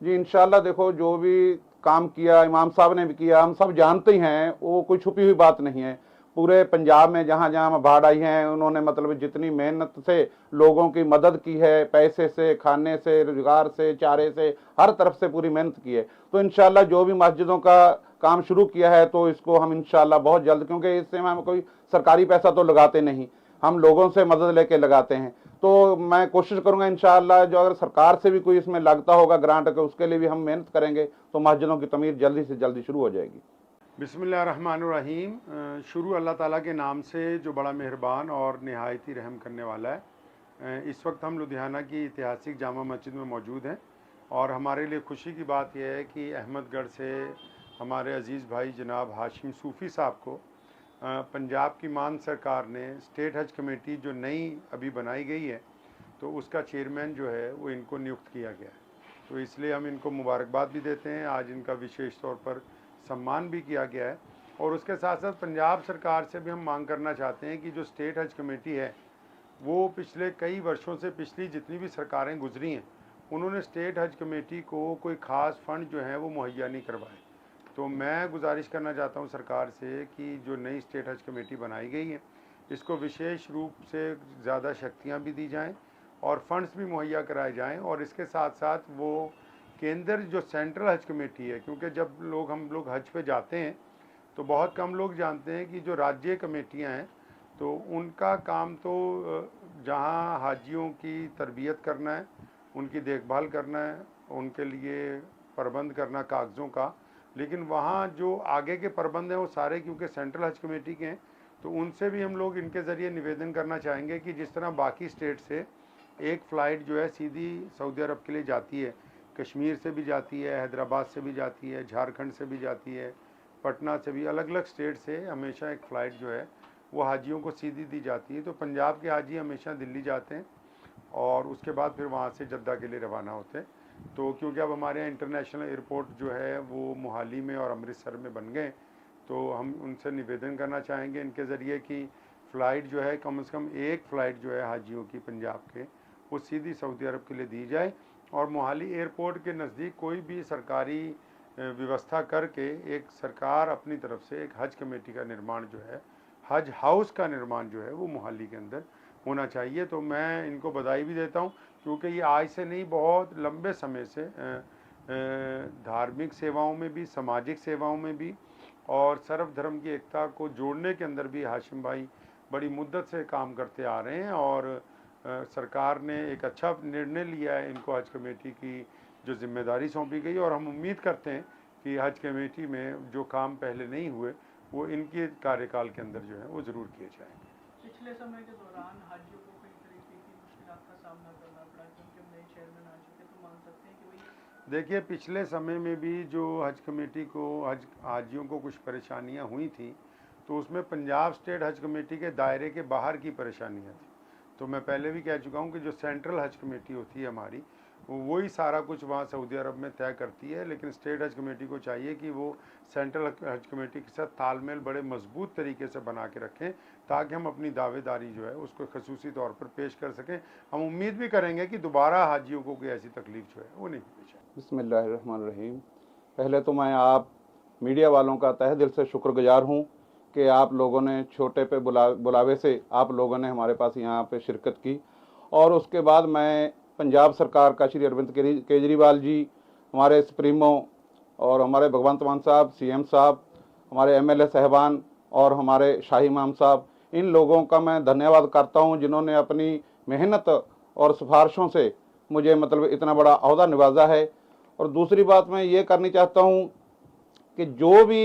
जी। इंशाल्लाह देखो, जो भी काम किया इमाम साहब ने भी किया, हम सब जानते ही हैं, वो कोई छुपी हुई बात नहीं है। पूरे पंजाब में जहाँ जहाँ बाढ़ आई है उन्होंने मतलब जितनी मेहनत से लोगों की मदद की है, पैसे से, खाने से, रोजगार से, चारे से, हर तरफ से पूरी मेहनत की है। तो इंशाल्लाह जो भी मस्जिदों का काम शुरू किया है तो इसको हम इंशाल्लाह बहुत जल्द, क्योंकि इससे हम कोई सरकारी पैसा तो लगाते नहीं, हम लोगों से मदद लेके लगाते हैं। तो मैं कोशिश करूंगा इंशाअल्लाह जो अगर सरकार से भी कोई इसमें लगता होगा ग्रांट के, उसके लिए भी हम मेहनत करेंगे तो मस्जिदों की तमीर जल्दी से जल्दी शुरू हो जाएगी। बिस्मिल्लाहिर्रहमानिर्रहीम। शुरू अल्लाह ताला के नाम से जो बड़ा मेहरबान और नहायती रहम करने वाला है। इस वक्त हम लुधियाना की ऐतिहासिक जामा मस्जिद में मौजूद हैं और हमारे लिए खुशी की बात यह है कि अहमदगढ़ से हमारे अज़ीज़ भाई जनाब हाशिम सूफ़ी साहब को पंजाब की मान सरकार ने स्टेट हज कमेटी जो नई अभी बनाई गई है तो उसका चेयरमैन जो है वो इनको नियुक्त किया गया है। तो इसलिए हम इनको मुबारकबाद भी देते हैं, आज इनका विशेष तौर पर सम्मान भी किया गया है। और उसके साथ साथ पंजाब सरकार से भी हम मांग करना चाहते हैं कि जो स्टेट हज कमेटी है वो पिछले कई वर्षों से, पिछली जितनी भी सरकारें गुजरी हैं, उन्होंने स्टेट हज कमेटी को कोई ख़ास फंड जो है वो मुहैया नहीं करवाए। तो मैं गुजारिश करना चाहता हूं सरकार से कि जो नई स्टेट हज कमेटी बनाई गई है इसको विशेष रूप से ज़्यादा शक्तियां भी दी जाएं और फंड्स भी मुहैया कराए जाएं। और इसके साथ साथ वो केंद्र जो सेंट्रल हज कमेटी है, क्योंकि जब हम लोग हज पे जाते हैं तो बहुत कम लोग जानते हैं कि जो राज्य कमेटियां हैं तो उनका काम तो जहां हाजियों की तरबियत करना है, उनकी देखभाल करना है, उनके लिए प्रबंध करना कागज़ों का, लेकिन वहाँ जो आगे के प्रबंध हैं वो सारे क्योंकि सेंट्रल हज कमेटी के हैं। तो उनसे भी हम लोग इनके ज़रिए निवेदन करना चाहेंगे कि जिस तरह बाकी स्टेट से एक फ़्लाइट जो है सीधी सऊदी अरब के लिए जाती है, कश्मीर से भी जाती है, हैदराबाद से भी जाती है, झारखंड से भी जाती है, पटना से भी, अलग अलग स्टेट से हमेशा एक फ़्लाइट जो है वो हाजियों को सीधी दी जाती है। तो पंजाब के हाजी हमेशा दिल्ली जाते हैं और उसके बाद फिर वहाँ से जद्दा के लिए रवाना होते हैं। तो क्योंकि अब हमारे यहाँ इंटरनेशनल एयरपोर्ट जो है वो मोहाली में और अमृतसर में बन गए, तो हम उनसे निवेदन करना चाहेंगे इनके ज़रिए कि फ़्लाइट जो है कम से कम एक फ़्लाइट जो है हाजियों की पंजाब के, वो सीधी सऊदी अरब के लिए दी जाए और मोहाली एयरपोर्ट के नज़दीक कोई भी सरकारी व्यवस्था करके एक सरकार अपनी तरफ से एक हज कमेटी का निर्माण जो है, हज हाउस का निर्माण जो है वो मोहाली के अंदर होना चाहिए। तो मैं इनको बधाई भी देता हूँ, क्योंकि ये आज से नहीं, बहुत लंबे समय से धार्मिक सेवाओं में भी, सामाजिक सेवाओं में भी और सर्वधर्म की एकता को जोड़ने के अंदर भी हाशिम भाई बड़ी मुद्दत से काम करते आ रहे हैं। और सरकार ने एक अच्छा निर्णय लिया है, इनको हज कमेटी की जो जिम्मेदारी सौंपी गई, और हम उम्मीद करते हैं कि हज कमेटी में जो काम पहले नहीं हुए वो इनके कार्यकाल के अंदर जो है वो ज़रूर किए जाएंगे। पिछले समय के दौरान हाजियों को कई तरीके की मुश्किलात का सामना करना पड़ा क्योंकि अब नए चेयरमैन आ चुके, तो मान सकते हैं कि वही देखिए, पिछले समय में भी जो हज कमेटी को हाजियों को कुछ परेशानियां हुई थी, तो उसमें पंजाब स्टेट हज कमेटी के दायरे के बाहर की परेशानियां थी। तो मैं पहले भी कह चुका हूं कि जो सेंट्रल हज कमेटी होती है हमारी, वही सारा कुछ वहाँ सऊदी अरब में तय करती है, लेकिन स्टेट हज कमेटी को चाहिए कि वो सेंट्रल हज कमेटी के साथ तालमेल बड़े मजबूत तरीके से बना के रखें, ताकि हम अपनी दावेदारी जो है उसको खसूसी तौर पर पेश कर सकें। हम उम्मीद भी करेंगे कि दोबारा हाजियों को कोई ऐसी तकलीफ जो है वो नहीं पेश आए। बिस्मिल्लाहिर्रहमानिर्रहीम। पहले तो मैं आप मीडिया वालों का तहे दिल से शुक्रगुजार हूँ कि आप लोगों ने छोटे पे बुलावे से आप लोगों ने हमारे पास यहाँ पे शिरकत की। और उसके बाद मैं पंजाब सरकार का श्री अरविंद केजरीवाल जी, हमारे सुप्रीमो और हमारे भगवंत मान साहब, सीएम साहब, हमारे एमएलए साहबान और हमारे शाही इमाम साहब, इन लोगों का मैं धन्यवाद करता हूँ जिन्होंने अपनी मेहनत और सिफारिशों से मुझे मतलब इतना बड़ा अहदा निभाजा है। और दूसरी बात मैं ये करनी चाहता हूँ कि जो भी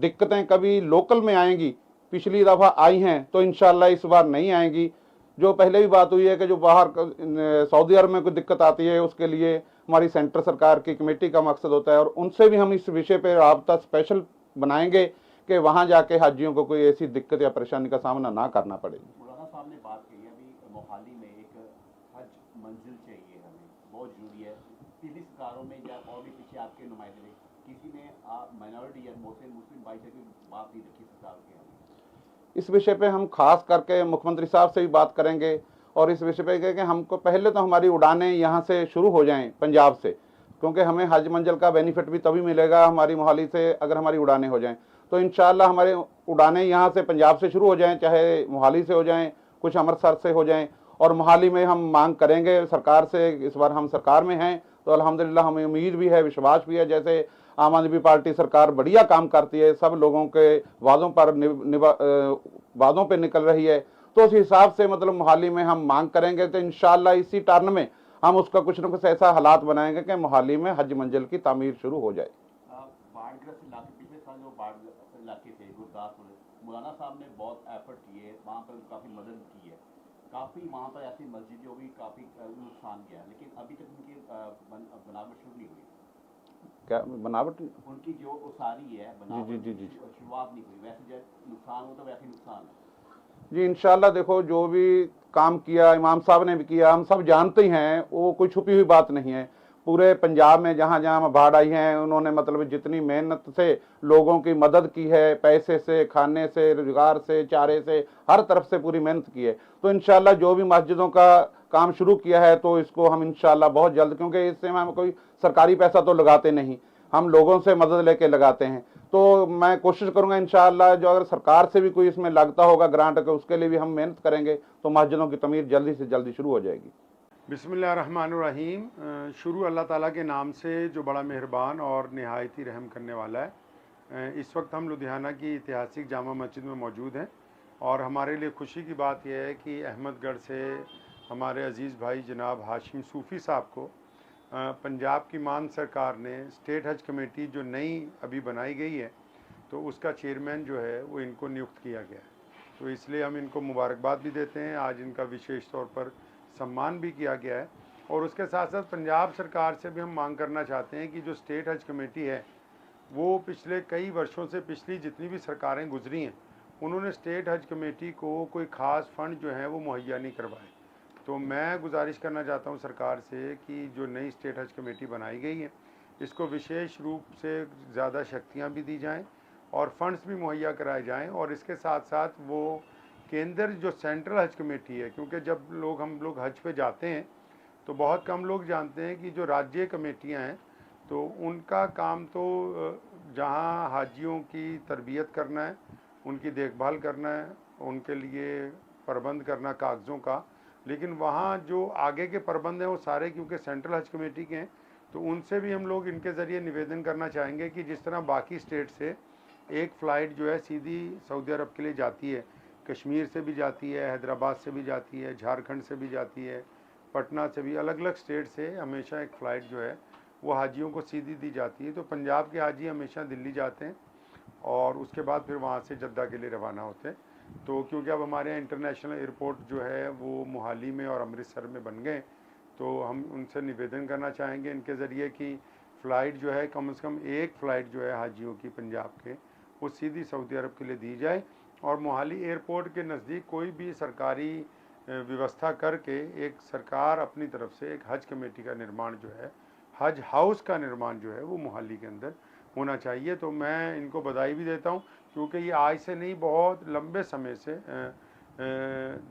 दिक्कतें कभी लोकल में आएंगी, पिछली दफ़ा आई हैं तो इंशाल्लाह इस बार नहीं आएंगी। जो पहले भी बात हुई है कि जो बाहर सऊदी अरब में कोई दिक्कत आती है उसके लिए हमारी सेंटर सरकार की कमेटी का मकसद होता है, और उनसे भी हम इस विषय पर राब्ता स्पेशल बनाएंगे कि वहाँ जाके हाजियों को कोई ऐसी दिक्कत या परेशानी का सामना ना करना पड़े। मौलाना साहब ने बात कही अभी मोहाली में एक हज मंजिल चाहिए हमें, बहुत ज़रूरी है। पीली सरकारों में या और भी पीछे आपके नुमाइंदे किसी ने माइनॉरिटी या मुस्लिम भाई से कोई बात नहीं रखी सरकार के हमें? इस विषय पे हम खास करके मुख्यमंत्री साहब से भी बात करेंगे और इस विषय पे कि हमको पहले तो हमारी उड़ानें यहाँ से शुरू हो जाएं पंजाब से, क्योंकि हमें हज मंजिल का बेनिफिट भी तभी मिलेगा हमारी मोहाली से अगर हमारी उड़ानें हो जाएं। तो इंशाअल्लाह हमारे उड़ानें यहाँ से पंजाब से शुरू हो जाएं, चाहे मोहाली से हो जाएं, कुछ अमृतसर से हो जाएं। और मोहाली में हम मांग करेंगे सरकार से, इस बार हम सरकार में हैं तो अल्हम्दुलिल्लाह हमें उम्मीद भी है, विश्वास भी है, जैसे आम आदमी पार्टी सरकार बढ़िया काम करती है, सब लोगों के वादों पर निकल रही है, तो उस हिसाब से मतलब मोहाली में हम मांग करेंगे। तो इंशाअल्लाह इसी टर्न में हम उसका कुछ न कुछ ऐसा हालात बनाएंगे कि मोहाली में हज मंजिल की तामीर शुरू हो जाए। बाढ़ग्रस्त इलाके, पिछले साल जो बाढ़ इलाके थे गुरदासपुर, मौलाना साहब ने बहुत एफर्ट किए, वहाँ पर काफ़ी मदद की है, काफ़ी वहाँ पर ऐसी मस्जिदें भी काफ़ी नुकसान गया, लेकिन अभी तक उनकी बनावट शुरू नहीं हुई। क्या बनावट? उनकी जो उसारी है बनावट जी। शुरुआत नहीं हुई, वैसे जब नुकसान हो तो वैसे नुकसान है जी। इंशाल्लाह देखो, जो भी काम किया इमाम साहब ने भी किया, हम सब जानते ही हैं, वो कोई छुपी हुई बात नहीं है। पूरे पंजाब में जहाँ जहाँ बाढ़ आई है उन्होंने मतलब जितनी मेहनत से लोगों की मदद की है, पैसे से, खाने से, रोजगार से, चारे से, हर तरफ से पूरी मेहनत की है। तो इंशाल्लाह जो भी मस्जिदों का काम शुरू किया है तो इसको हम इंशाल्लाह बहुत जल्द, क्योंकि इससे हम कोई सरकारी पैसा तो लगाते नहीं, हम लोगों से मदद लेके लगाते हैं। तो मैं कोशिश करूंगा इंशाअल्लाह जो अगर सरकार से भी कोई इसमें लगता होगा ग्रांट का, उसके लिए भी हम मेहनत करेंगे तो मस्जिदों की तमीर जल्दी से जल्दी शुरू हो जाएगी। बिस्मिल्लाहिर्रहमानिर्रहीम। शुरू अल्लाह ताला के नाम से जो बड़ा मेहरबान और नहायत ही रहम करने वाला है। इस वक्त हम लुधियाना की ऐतिहासिक जामा मस्जिद में मौजूद हैं और हमारे लिए खुशी की बात यह है कि अहमदगढ़ से हमारे अज़ीज़ भाई जनाब हाशिम सूफ़ी साहब को पंजाब की मान सरकार ने स्टेट हज कमेटी जो नई अभी बनाई गई है तो उसका चेयरमैन जो है वो इनको नियुक्त किया गया है। तो इसलिए हम इनको मुबारकबाद भी देते हैं, आज इनका विशेष तौर पर सम्मान भी किया गया है। और उसके साथ साथ पंजाब सरकार से भी हम मांग करना चाहते हैं कि जो स्टेट हज कमेटी है वो पिछले कई वर्षों से, पिछली जितनी भी सरकारें गुजरी हैं उन्होंने स्टेट हज कमेटी को कोई ख़ास फंड जो है वो मुहैया नहीं करवाए। तो मैं गुजारिश करना चाहता हूँ सरकार से कि जो नई स्टेट हज कमेटी बनाई गई है इसको विशेष रूप से ज़्यादा शक्तियाँ भी दी जाएँ और फंड्स भी मुहैया कराए जाएँ, और इसके साथ साथ वो केंद्र जो सेंट्रल हज कमेटी है, क्योंकि जब हम लोग हज पे जाते हैं तो बहुत कम लोग जानते हैं कि जो राज्य कमेटियां हैं तो उनका काम तो जहां हाजियों की तरबियत करना है, उनकी देखभाल करना है, उनके लिए प्रबंध करना कागज़ों का, लेकिन वहाँ जो आगे के प्रबंध हैं वो सारे क्योंकि सेंट्रल हज कमेटी के हैं। तो उनसे भी हम लोग इनके ज़रिए निवेदन करना चाहेंगे कि जिस तरह बाकी स्टेट से एक फ़्लाइट जो है सीधी सऊदी अरब के लिए जाती है, कश्मीर से भी जाती है, हैदराबाद से भी जाती है, झारखंड से भी जाती है, पटना से भी, अलग अलग स्टेट से हमेशा एक फ़्लाइट जो है वो हाजियों को सीधी दी जाती है। तो पंजाब के हाजी हमेशा दिल्ली जाते हैं और उसके बाद फिर वहाँ से जद्दा के लिए रवाना होते हैं। तो क्योंकि अब हमारे यहाँ इंटरनेशनल एयरपोर्ट जो है वो मोहाली में और अमृतसर में बन गए, तो हम उनसे निवेदन करना चाहेंगे इनके ज़रिए कि फ़्लाइट जो है कम से कम एक फ़्लाइट जो है हाजियों की पंजाब के वो सीधी सऊदी अरब के लिए दी जाए, और मोहाली एयरपोर्ट के नज़दीक कोई भी सरकारी व्यवस्था करके एक सरकार अपनी तरफ से एक हज कमेटी का निर्माण जो है, हज हाउस का निर्माण जो है वो मोहाली के अंदर होना चाहिए। तो मैं इनको बधाई भी देता हूँ क्योंकि ये आज से नहीं, बहुत लंबे समय से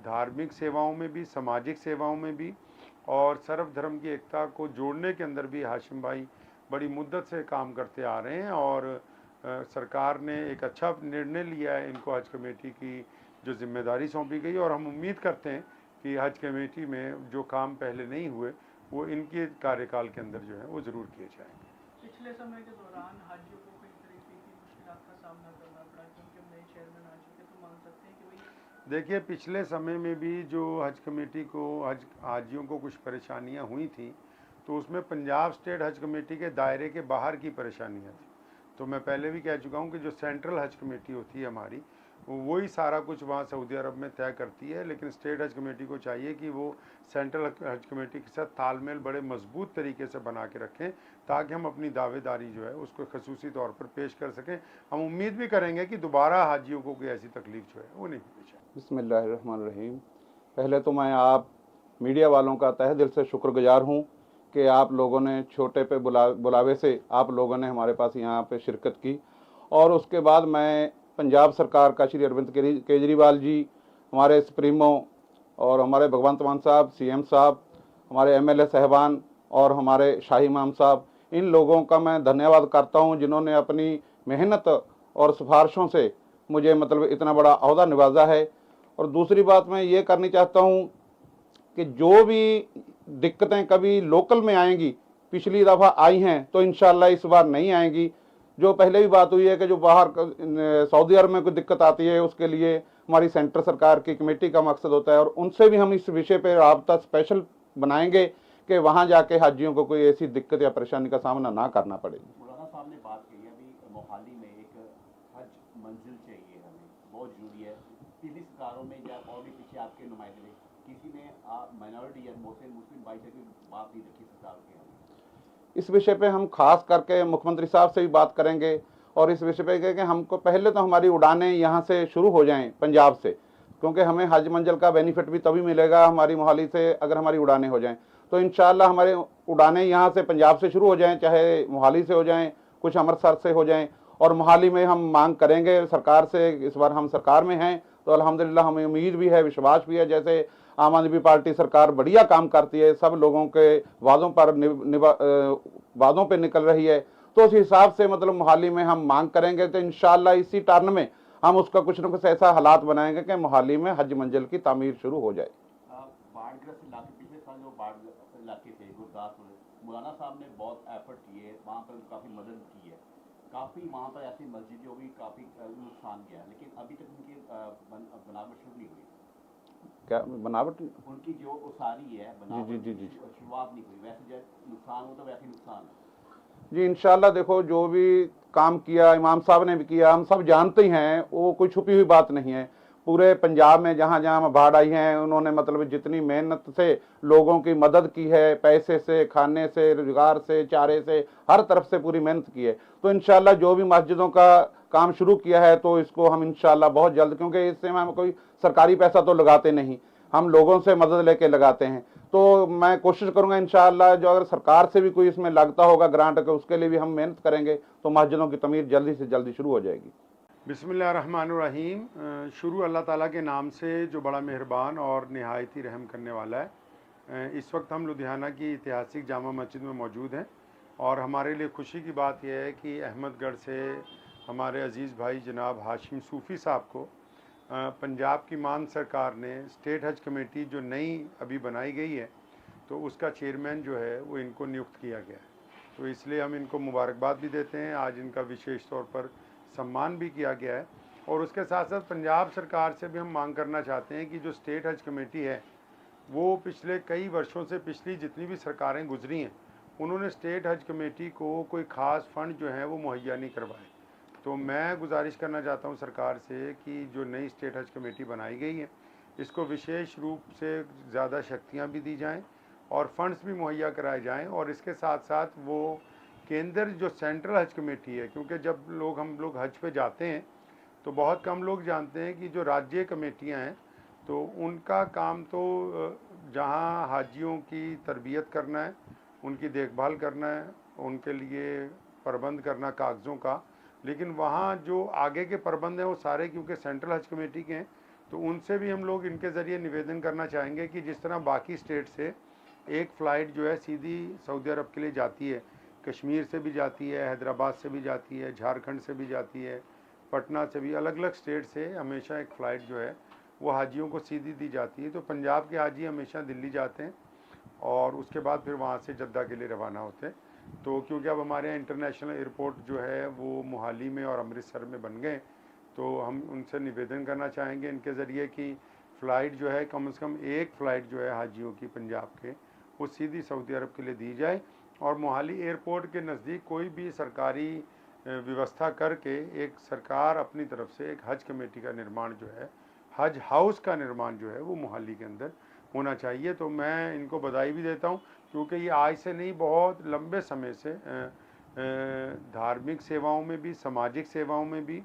धार्मिक सेवाओं में भी, सामाजिक सेवाओं में भी और सर्वधर्म की एकता को जोड़ने के अंदर भी हाशिम भाई बड़ी मुद्दत से काम करते आ रहे हैं, और सरकार ने एक अच्छा निर्णय लिया है इनको हज कमेटी की जो जिम्मेदारी सौंपी गई, और हम उम्मीद करते हैं कि हज कमेटी में जो काम पहले नहीं हुए वो इनके कार्यकाल के अंदर जो है वो ज़रूर किए जाएंगे। पिछले समय के दौरान हाजियों को कई तरीके की मुश्किलात का सामना करना पड़ा क्योंकि अब नए चेयरमैन आ चुके, तो मान सकते हैं कि वही देखिए पिछले समय में भी जो हज कमेटी को हाजियों को कुछ परेशानियां हुई थी तो उसमें पंजाब स्टेट हज कमेटी के दायरे के बाहर की परेशानियां थी। तो मैं पहले भी कह चुका हूं कि जो सेंट्रल हज कमेटी होती है हमारी, वही सारा कुछ वहाँ सऊदी अरब में तय करती है, लेकिन स्टेट हज कमेटी को चाहिए कि वो सेंट्रल हज कमेटी के साथ तालमेल बड़े मजबूत तरीके से बना के रखें ताकि हम अपनी दावेदारी जो है उसको खसूसी तौर पर पेश कर सकें। हम उम्मीद भी करेंगे कि दोबारा हाजियों को कोई ऐसी तकलीफ जो है वो नहीं होनी चाहिए। बिस्मिल्लाहिर्रहमानिर्रहीम। पहले तो मैं आप मीडिया वालों का तहे दिल से शुक्रगुजार हूँ कि आप लोगों ने छोटे पे बुलावे से आप लोगों ने हमारे पास यहाँ पे शिरकत की, और उसके बाद मैं पंजाब सरकार का श्री अरविंद केजरीवाल जी, हमारे सुप्रीमो और हमारे भगवंत मान साहब, सीएम साहब, हमारे एमएलए साहबान और हमारे शाही इमाम साहब, इन लोगों का मैं धन्यवाद करता हूं जिन्होंने अपनी मेहनत और सिफारिशों से मुझे मतलब इतना बड़ा अहदा निभाजा है। और दूसरी बात मैं ये करनी चाहता हूं कि जो भी दिक्कतें कभी लोकल में आएंगी, पिछली दफ़ा आई हैं तो इंशाल्लाह इस बार नहीं आएंगी। जो पहले भी बात हुई है कि जो बाहर सऊदी अरब में कोई दिक्कत आती है उसके लिए हमारी सेंटर सरकार की कमेटी का मकसद होता है, और उनसे भी हम इस विषय पर राब्ता स्पेशल बनाएंगे कि वहाँ जाके हाजियों को कोई ऐसी दिक्कत या परेशानी का सामना ना करना पड़े। मौलाना साहब ने बात कही अभी मोहाली में एक हज मंजिल चाहिए हमें, बहुत जरूरी है। पिछली सरकारों में या और भी पीछे आपके नुमाइंदे किसी ने माइनॉरिटी या मुस्लिम भाई से कोई बात नहीं रखी सरकार के? इस विषय पे हम खास करके मुख्यमंत्री साहब से भी बात करेंगे, और इस विषय पे कि हमको पहले तो हमारी उड़ानें यहाँ से शुरू हो जाएं पंजाब से, क्योंकि हमें हज मंजिल का बेनिफिट भी तभी मिलेगा हमारी मोहाली से अगर हमारी उड़ानें हो जाएं। तो इंशाल्लाह हमारे उड़ानें यहाँ से पंजाब से शुरू हो जाएं, चाहे मोहाली से हो जाएं, कुछ अमृतसर से हो जाएं, और मोहाली में हम मांग करेंगे सरकार से। इस बार हम सरकार में हैं तो अल्हम्दुलिल्लाह हमें उम्मीद भी है, विश्वास भी है, जैसे आम आदमी पार्टी सरकार बढ़िया काम करती है, सब लोगों के वादों पर वादों पे निकल रही है, तो उस हिसाब से मतलब मोहाली में हम मांग करेंगे। तो इंशाल्लाह इसी टर्न में हम उसका कुछ न कुछ ऐसा हालात बनाएंगे कि मोहाली में हज मंजिल की तामीर शुरू हो जाए। बाढ़ग्रस्त इलाके, पिछले साल जो बाढ़ इलाके थे गुरदासपुर, मौलाना साहब ने बहुत एफर्ट किए, वहाँ पर काफ़ी मदद की है, काफ़ी वहाँ पर ऐसी मस्जिद जो भी काफ़ी नुकसान गया, लेकिन अभी तक उनकी बनावट शुरू नहीं हुई। क्या बनावट? उनकी जो उसारी है बनावट जी शुरुआत नहीं हुई। वैसे जब नुकसान हो तो वैसे नुकसान है जी। इंशाल्लाह देखो जो भी काम किया इमाम साहब ने भी किया, हम सब जानते ही हैं, वो कोई छुपी हुई बात नहीं है। पूरे पंजाब में जहाँ जहाँ बाढ़ आई है उन्होंने मतलब जितनी मेहनत से लोगों की मदद की है, पैसे से, खाने से, रोजगार से, चारे से, हर तरफ से पूरी मेहनत की है। तो इंशाल्लाह जो भी मस्जिदों का काम शुरू किया है तो इसको हम इंशाल्लाह बहुत जल्द, क्योंकि इससे हम कोई सरकारी पैसा तो लगाते नहीं, हम लोगों से मदद लेके लगाते हैं। तो मैं कोशिश करूंगा इंशाअल्लाह जो अगर सरकार से भी कोई इसमें लगता होगा ग्रांट का, उसके लिए भी हम मेहनत करेंगे तो मस्जिदों की तमीर जल्दी से जल्दी शुरू हो जाएगी। बिस्मिल्लाहिर्रहमानिर्रहीम। शुरू अल्लाह ताला के नाम से जो बड़ा मेहरबान और नहायत ही रहम करने वाला है। इस वक्त हम लुधियाना की ऐतिहासिक जामा मस्जिद में मौजूद हैं और हमारे लिए खुशी की बात यह है कि अहमदगढ़ से हमारे अज़ीज़ भाई जनाब हाशिम सूफ़ी साहब को पंजाब की मान सरकार ने स्टेट हज कमेटी जो नई अभी बनाई गई है तो उसका चेयरमैन जो है वो इनको नियुक्त किया गया है। तो इसलिए हम इनको मुबारकबाद भी देते हैं, आज इनका विशेष तौर पर सम्मान भी किया गया है। और उसके साथ साथ पंजाब सरकार से भी हम मांग करना चाहते हैं कि जो स्टेट हज कमेटी है वो पिछले कई वर्षों से पिछली जितनी भी सरकारें गुजरी हैं उन्होंने स्टेट हज कमेटी को कोई ख़ास फंड जो है वो मुहैया नहीं करवाए। तो मैं गुजारिश करना चाहता हूं सरकार से कि जो नई स्टेट हज कमेटी बनाई गई है इसको विशेष रूप से ज़्यादा शक्तियां भी दी जाएं और फंड्स भी मुहैया कराए जाएं। और इसके साथ साथ वो केंद्र जो सेंट्रल हज कमेटी है, क्योंकि जब हम लोग हज पे जाते हैं तो बहुत कम लोग जानते हैं कि जो राज्य कमेटियां हैं तो उनका काम तो जहां हाजियों की तरबियत करना है, उनकी देखभाल करना है, उनके लिए प्रबंध करना कागज़ों का, लेकिन वहाँ जो आगे के प्रबंध हैं वो सारे क्योंकि सेंट्रल हज कमेटी के हैं। तो उनसे भी हम लोग इनके ज़रिए निवेदन करना चाहेंगे कि जिस तरह बाकी स्टेट से एक फ़्लाइट जो है सीधी सऊदी अरब के लिए जाती है, कश्मीर से भी जाती है, हैदराबाद से भी जाती है, झारखंड से भी जाती है, पटना से भी, अलग अलग स्टेट से हमेशा एक फ़्लाइट जो है वो हाजियों को सीधी दी जाती है। तो पंजाब के हाजी हमेशा दिल्ली जाते हैं और उसके बाद फिर वहाँ से जद्दा के लिए रवाना होते हैं। तो क्योंकि अब हमारे यहाँ इंटरनेशनल एयरपोर्ट जो है वो मोहाली में और अमृतसर में बन गए, तो हम उनसे निवेदन करना चाहेंगे इनके ज़रिए कि फ़्लाइट जो है कम से कम एक फ़्लाइट जो है हाजियों की पंजाब के वो सीधी सऊदी अरब के लिए दी जाए और मोहाली एयरपोर्ट के नज़दीक कोई भी सरकारी व्यवस्था करके एक सरकार अपनी तरफ से एक हज कमेटी का निर्माण जो है, हज हाउस का निर्माण जो है वो मोहाली के अंदर होना चाहिए। तो मैं इनको बधाई भी देता हूँ क्योंकि ये आज से नहीं बहुत लंबे समय से धार्मिक सेवाओं में भी, सामाजिक सेवाओं में भी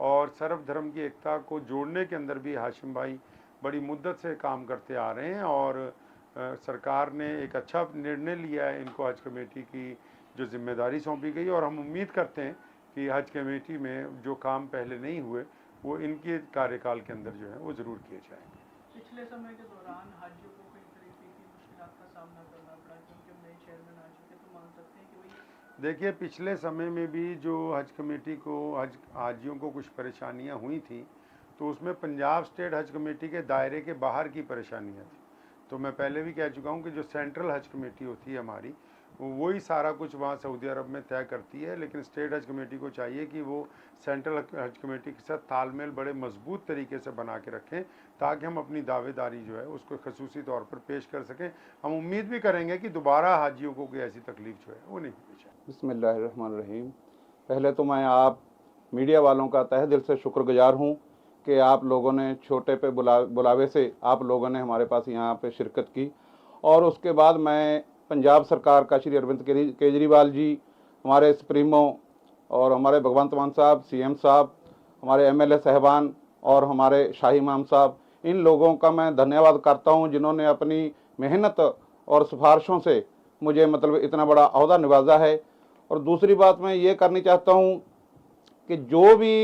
और सर्वधर्म की एकता को जोड़ने के अंदर भी हाशिम भाई बड़ी मुद्दत से काम करते आ रहे हैं। और सरकार ने एक अच्छा निर्णय लिया है, इनको हज कमेटी की जो जिम्मेदारी सौंपी गई और हम उम्मीद करते हैं कि हज कमेटी में जो काम पहले नहीं हुए वो इनके कार्यकाल के अंदर जो है वो ज़रूर किए जाएंगे। पिछले समय के दौरान हाजियों को कई तरीके की मुश्किलात का सामना करना पड़ा क्योंकि अब नए चेयरमैन आ चुके, तो मान सकते हैं कि वही देखिए पिछले समय में भी जो हज कमेटी को हाजियों को कुछ परेशानियां हुई थी तो उसमें पंजाब स्टेट हज कमेटी के दायरे के बाहर की परेशानियां थी। तो मैं पहले भी कह चुका हूं कि जो सेंट्रल हज कमेटी होती है हमारी वही सारा कुछ वहाँ सऊदी अरब में तय करती है, लेकिन स्टेट हज कमेटी को चाहिए कि वो सेंट्रल हज कमेटी के साथ तालमेल बड़े मजबूत तरीके से बना के रखें ताकि हम अपनी दावेदारी जो है उसको खसूसी तौर पर पेश कर सकें। हम उम्मीद भी करेंगे कि दोबारा हाजियों को कोई ऐसी तकलीफ जो है वो नहीं होनी चाहिए। बिस्मिल्लाहिर्रहमानिर्रहीम। पहले तो मैं आप मीडिया वालों का तहे दिल से शुक्रगुजार हूँ कि आप लोगों ने छोटे पे बुलावे से आप लोगों ने हमारे पास यहाँ पे शिरकत की। और उसके बाद मैं पंजाब सरकार का श्री अरविंद केजरीवाल जी, हमारे सुप्रीमो और हमारे भगवंत मान साहब, सीएम साहब, हमारे एमएलए साहबान और हमारे शाही इमाम साहब, इन लोगों का मैं धन्यवाद करता हूं जिन्होंने अपनी मेहनत और सिफारिशों से मुझे मतलब इतना बड़ा अहदा नवाजा है। और दूसरी बात मैं ये करनी चाहता हूं कि जो भी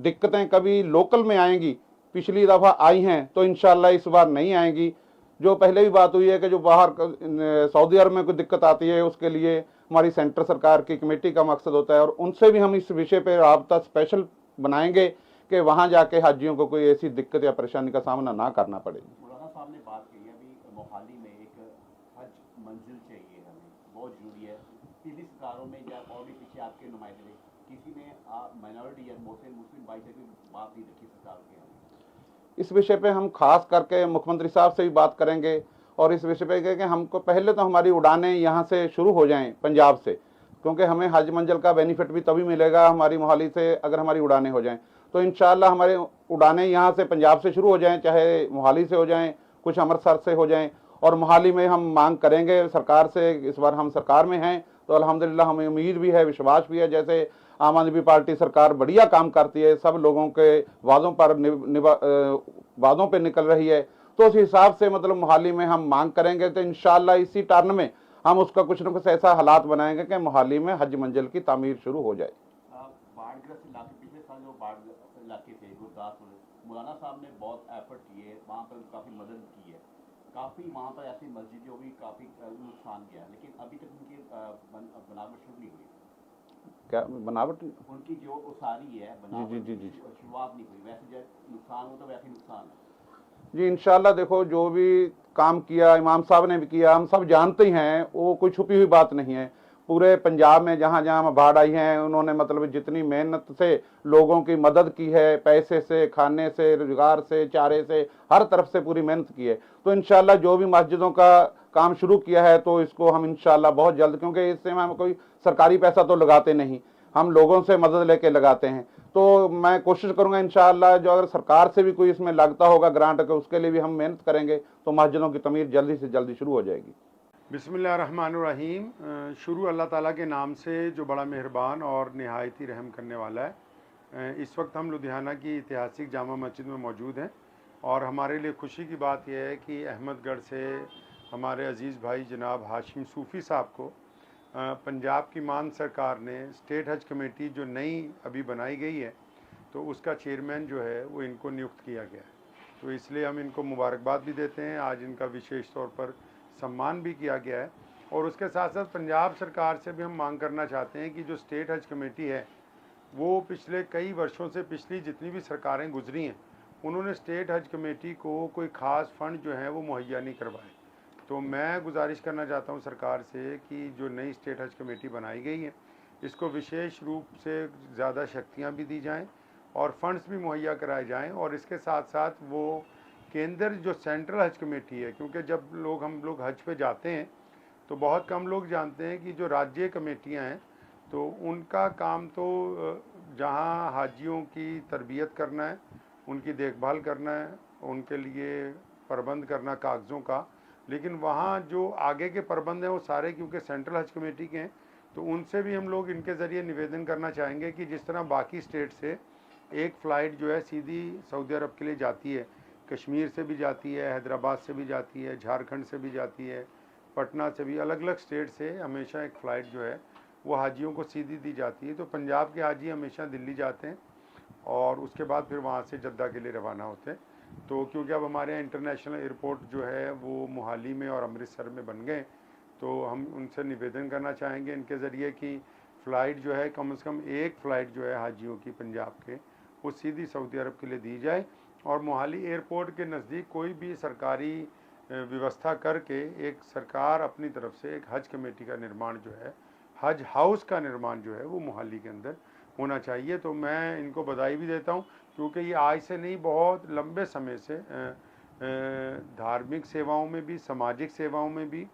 दिक्कतें कभी लोकल में आएंगी, पिछली दफ़ा आई हैं तो इंशाल्लाह इस बार नहीं आएंगी। जो पहले भी बात हुई है कि जो बाहर सऊदी अरब में कोई दिक्कत आती है उसके लिए हमारी सेंटर सरकार की कमेटी का मकसद होता है और उनसे भी हम इस विषय पर राब्ता स्पेशल बनाएंगे कि वहाँ जाके हाजियों को कोई ऐसी दिक्कत या परेशानी का सामना ना करना पड़े। मौलाना साहब ने बात कही अभी मोहाली में एक हज मंजिल चाहिए हमें, बहुत जरूरी है। पिछली सरकारों में या और भी पीछे आपके नुमाइंदे किसी ने माइनॉरिटी या मुस्लिम भाई से भी बात नहीं रखी सरकार के। इस विषय पे हम खास करके मुख्यमंत्री साहब से भी बात करेंगे और इस विषय पे कि हमको पहले तो हमारी उड़ानें यहाँ से शुरू हो जाएं पंजाब से, क्योंकि हमें हज मंजिल का बेनिफिट भी तभी मिलेगा हमारी मोहाली से अगर हमारी उड़ानें हो जाएं। तो इंशाअल्लाह हमारे उड़ानें यहाँ से पंजाब से शुरू हो जाएं, चाहे मोहाली से हो जाएं, कुछ अमृतसर से हो जाएं, और मोहाली में हम मांग करेंगे सरकार से। इस बार हम सरकार में हैं तो अल्हम्दुलिल्लाह हमें उम्मीद भी है, विश्वास भी है। जैसे आम आदमी पार्टी सरकार बढ़िया काम करती है, सब लोगों के वादों पर वादों पे निकल रही है, तो उस हिसाब से मतलब मोहाली में हम मांग करेंगे। तो इंशाअल्लाह इसी टर्न में हम उसका कुछ न कुछ ऐसा हालात बनाएंगे कि मोहाली में हज मंजिल की तामीर शुरू हो जाए। बाढ़ग्रस्त इलाके, पिछले साल जो बाढ़ इलाके थे गुरदासपुर, मौलाना साहब ने बहुत एफर्ट किए, वहाँ पर काफ़ी मदद की है। काफ़ी वहाँ पर ऐसी मस्जिदें भी काफ़ी नुकसान गया, लेकिन अभी तक उनकी बनावट शुरू नहीं हुई। क्या बनावट? उनकी जो उसारी है बनावट जी शुरुआत नहीं हुई। वैसे जब नुकसान हो तो वैसे नुकसान है जी। इंशाल्लाह देखो, जो भी काम किया इमाम साहब ने भी किया, हम सब जानते ही हैं, वो कोई छुपी हुई बात नहीं है। पूरे पंजाब में जहाँ जहाँ बाढ़ आई है, उन्होंने मतलब जितनी मेहनत से लोगों की मदद की है, पैसे से, खाने से, रोजगार से, चारे से, हर तरफ से पूरी मेहनत की है। तो इंशाल्लाह जो भी मस्जिदों का काम शुरू किया है, तो इसको हम इंशाल्लाह बहुत जल्द, क्योंकि इससे हम कोई सरकारी पैसा तो लगाते नहीं, हम लोगों से मदद लेके लगाते हैं। तो मैं कोशिश करूंगा इंशाअल्लाह, जो अगर सरकार से भी कोई इसमें लगता होगा ग्रांट का, उसके लिए भी हम मेहनत करेंगे, तो मस्जिदों की तमीर जल्दी से जल्दी शुरू हो जाएगी। बिस्मिल्लाहिर्रहमानिर्रहीम। शुरू अल्लाह ताला के नाम से जो बड़ा मेहरबान और नहायत ही रहम करने वाला है। इस वक्त हम लुधियाना की ऐतिहासिक जामा मस्जिद में मौजूद हैं, और हमारे लिए खुशी की बात यह है कि अहमदगढ़ से हमारे अज़ीज़ भाई जनाब हाशिम सूफ़ी साहब को पंजाब की मान सरकार ने स्टेट हज कमेटी जो नई अभी बनाई गई है, तो उसका चेयरमैन जो है वो इनको नियुक्त किया गया है। तो इसलिए हम इनको मुबारकबाद भी देते हैं। आज इनका विशेष तौर पर सम्मान भी किया गया है, और उसके साथ साथ पंजाब सरकार से भी हम मांग करना चाहते हैं कि जो स्टेट हज कमेटी है, वो पिछले कई वर्षों से पिछली जितनी भी सरकारें गुजरी हैं, उन्होंने स्टेट हज कमेटी को कोई ख़ास फ़ंड जो है वो मुहैया नहीं करवाए। तो मैं गुजारिश करना चाहता हूं सरकार से कि जो नई स्टेट हज कमेटी बनाई गई है, इसको विशेष रूप से ज़्यादा शक्तियां भी दी जाएं और फंड्स भी मुहैया कराए जाएं, और इसके साथ साथ वो केंद्र जो सेंट्रल हज कमेटी है, क्योंकि जब हम लोग हज पे जाते हैं तो बहुत कम लोग जानते हैं कि जो राज्य कमेटियां हैं, तो उनका काम तो जहां हाजियों की तरबियत करना है, उनकी देखभाल करना है, उनके लिए प्रबंध करना कागज़ों का, लेकिन वहाँ जो आगे के प्रबंध हैं वो सारे क्योंकि सेंट्रल हज कमेटी के हैं। तो उनसे भी हम लोग इनके ज़रिए निवेदन करना चाहेंगे कि जिस तरह बाकी स्टेट से एक फ़्लाइट जो है सीधी सऊदी अरब के लिए जाती है, कश्मीर से भी जाती है, हैदराबाद से भी जाती है, झारखंड से भी जाती है, पटना से भी, अलग अलग स्टेट से हमेशा एक फ़्लाइट जो है वो हाजियों को सीधी दी जाती है। तो पंजाब के हाजी हमेशा दिल्ली जाते हैं और उसके बाद फिर वहाँ से जद्दा के लिए रवाना होते हैं। तो क्योंकि अब हमारे यहाँ इंटरनेशनल एयरपोर्ट जो है वो मोहाली में और अमृतसर में बन गए, तो हम उनसे निवेदन करना चाहेंगे इनके ज़रिए कि फ़्लाइट जो है कम से कम एक फ़्लाइट जो है हाजियों की पंजाब के, वो सीधी सऊदी अरब के लिए दी जाए, और मोहाली एयरपोर्ट के नज़दीक कोई भी सरकारी व्यवस्था करके एक सरकार अपनी तरफ से एक हज कमेटी का निर्माण जो है, हज हाउस का निर्माण जो है वो मोहाली के अंदर होना चाहिए। तो मैं इनको बधाई भी देता हूँ, क्योंकि ये आज से नहीं, बहुत लंबे समय से धार्मिक सेवाओं में भी, सामाजिक सेवाओं में भी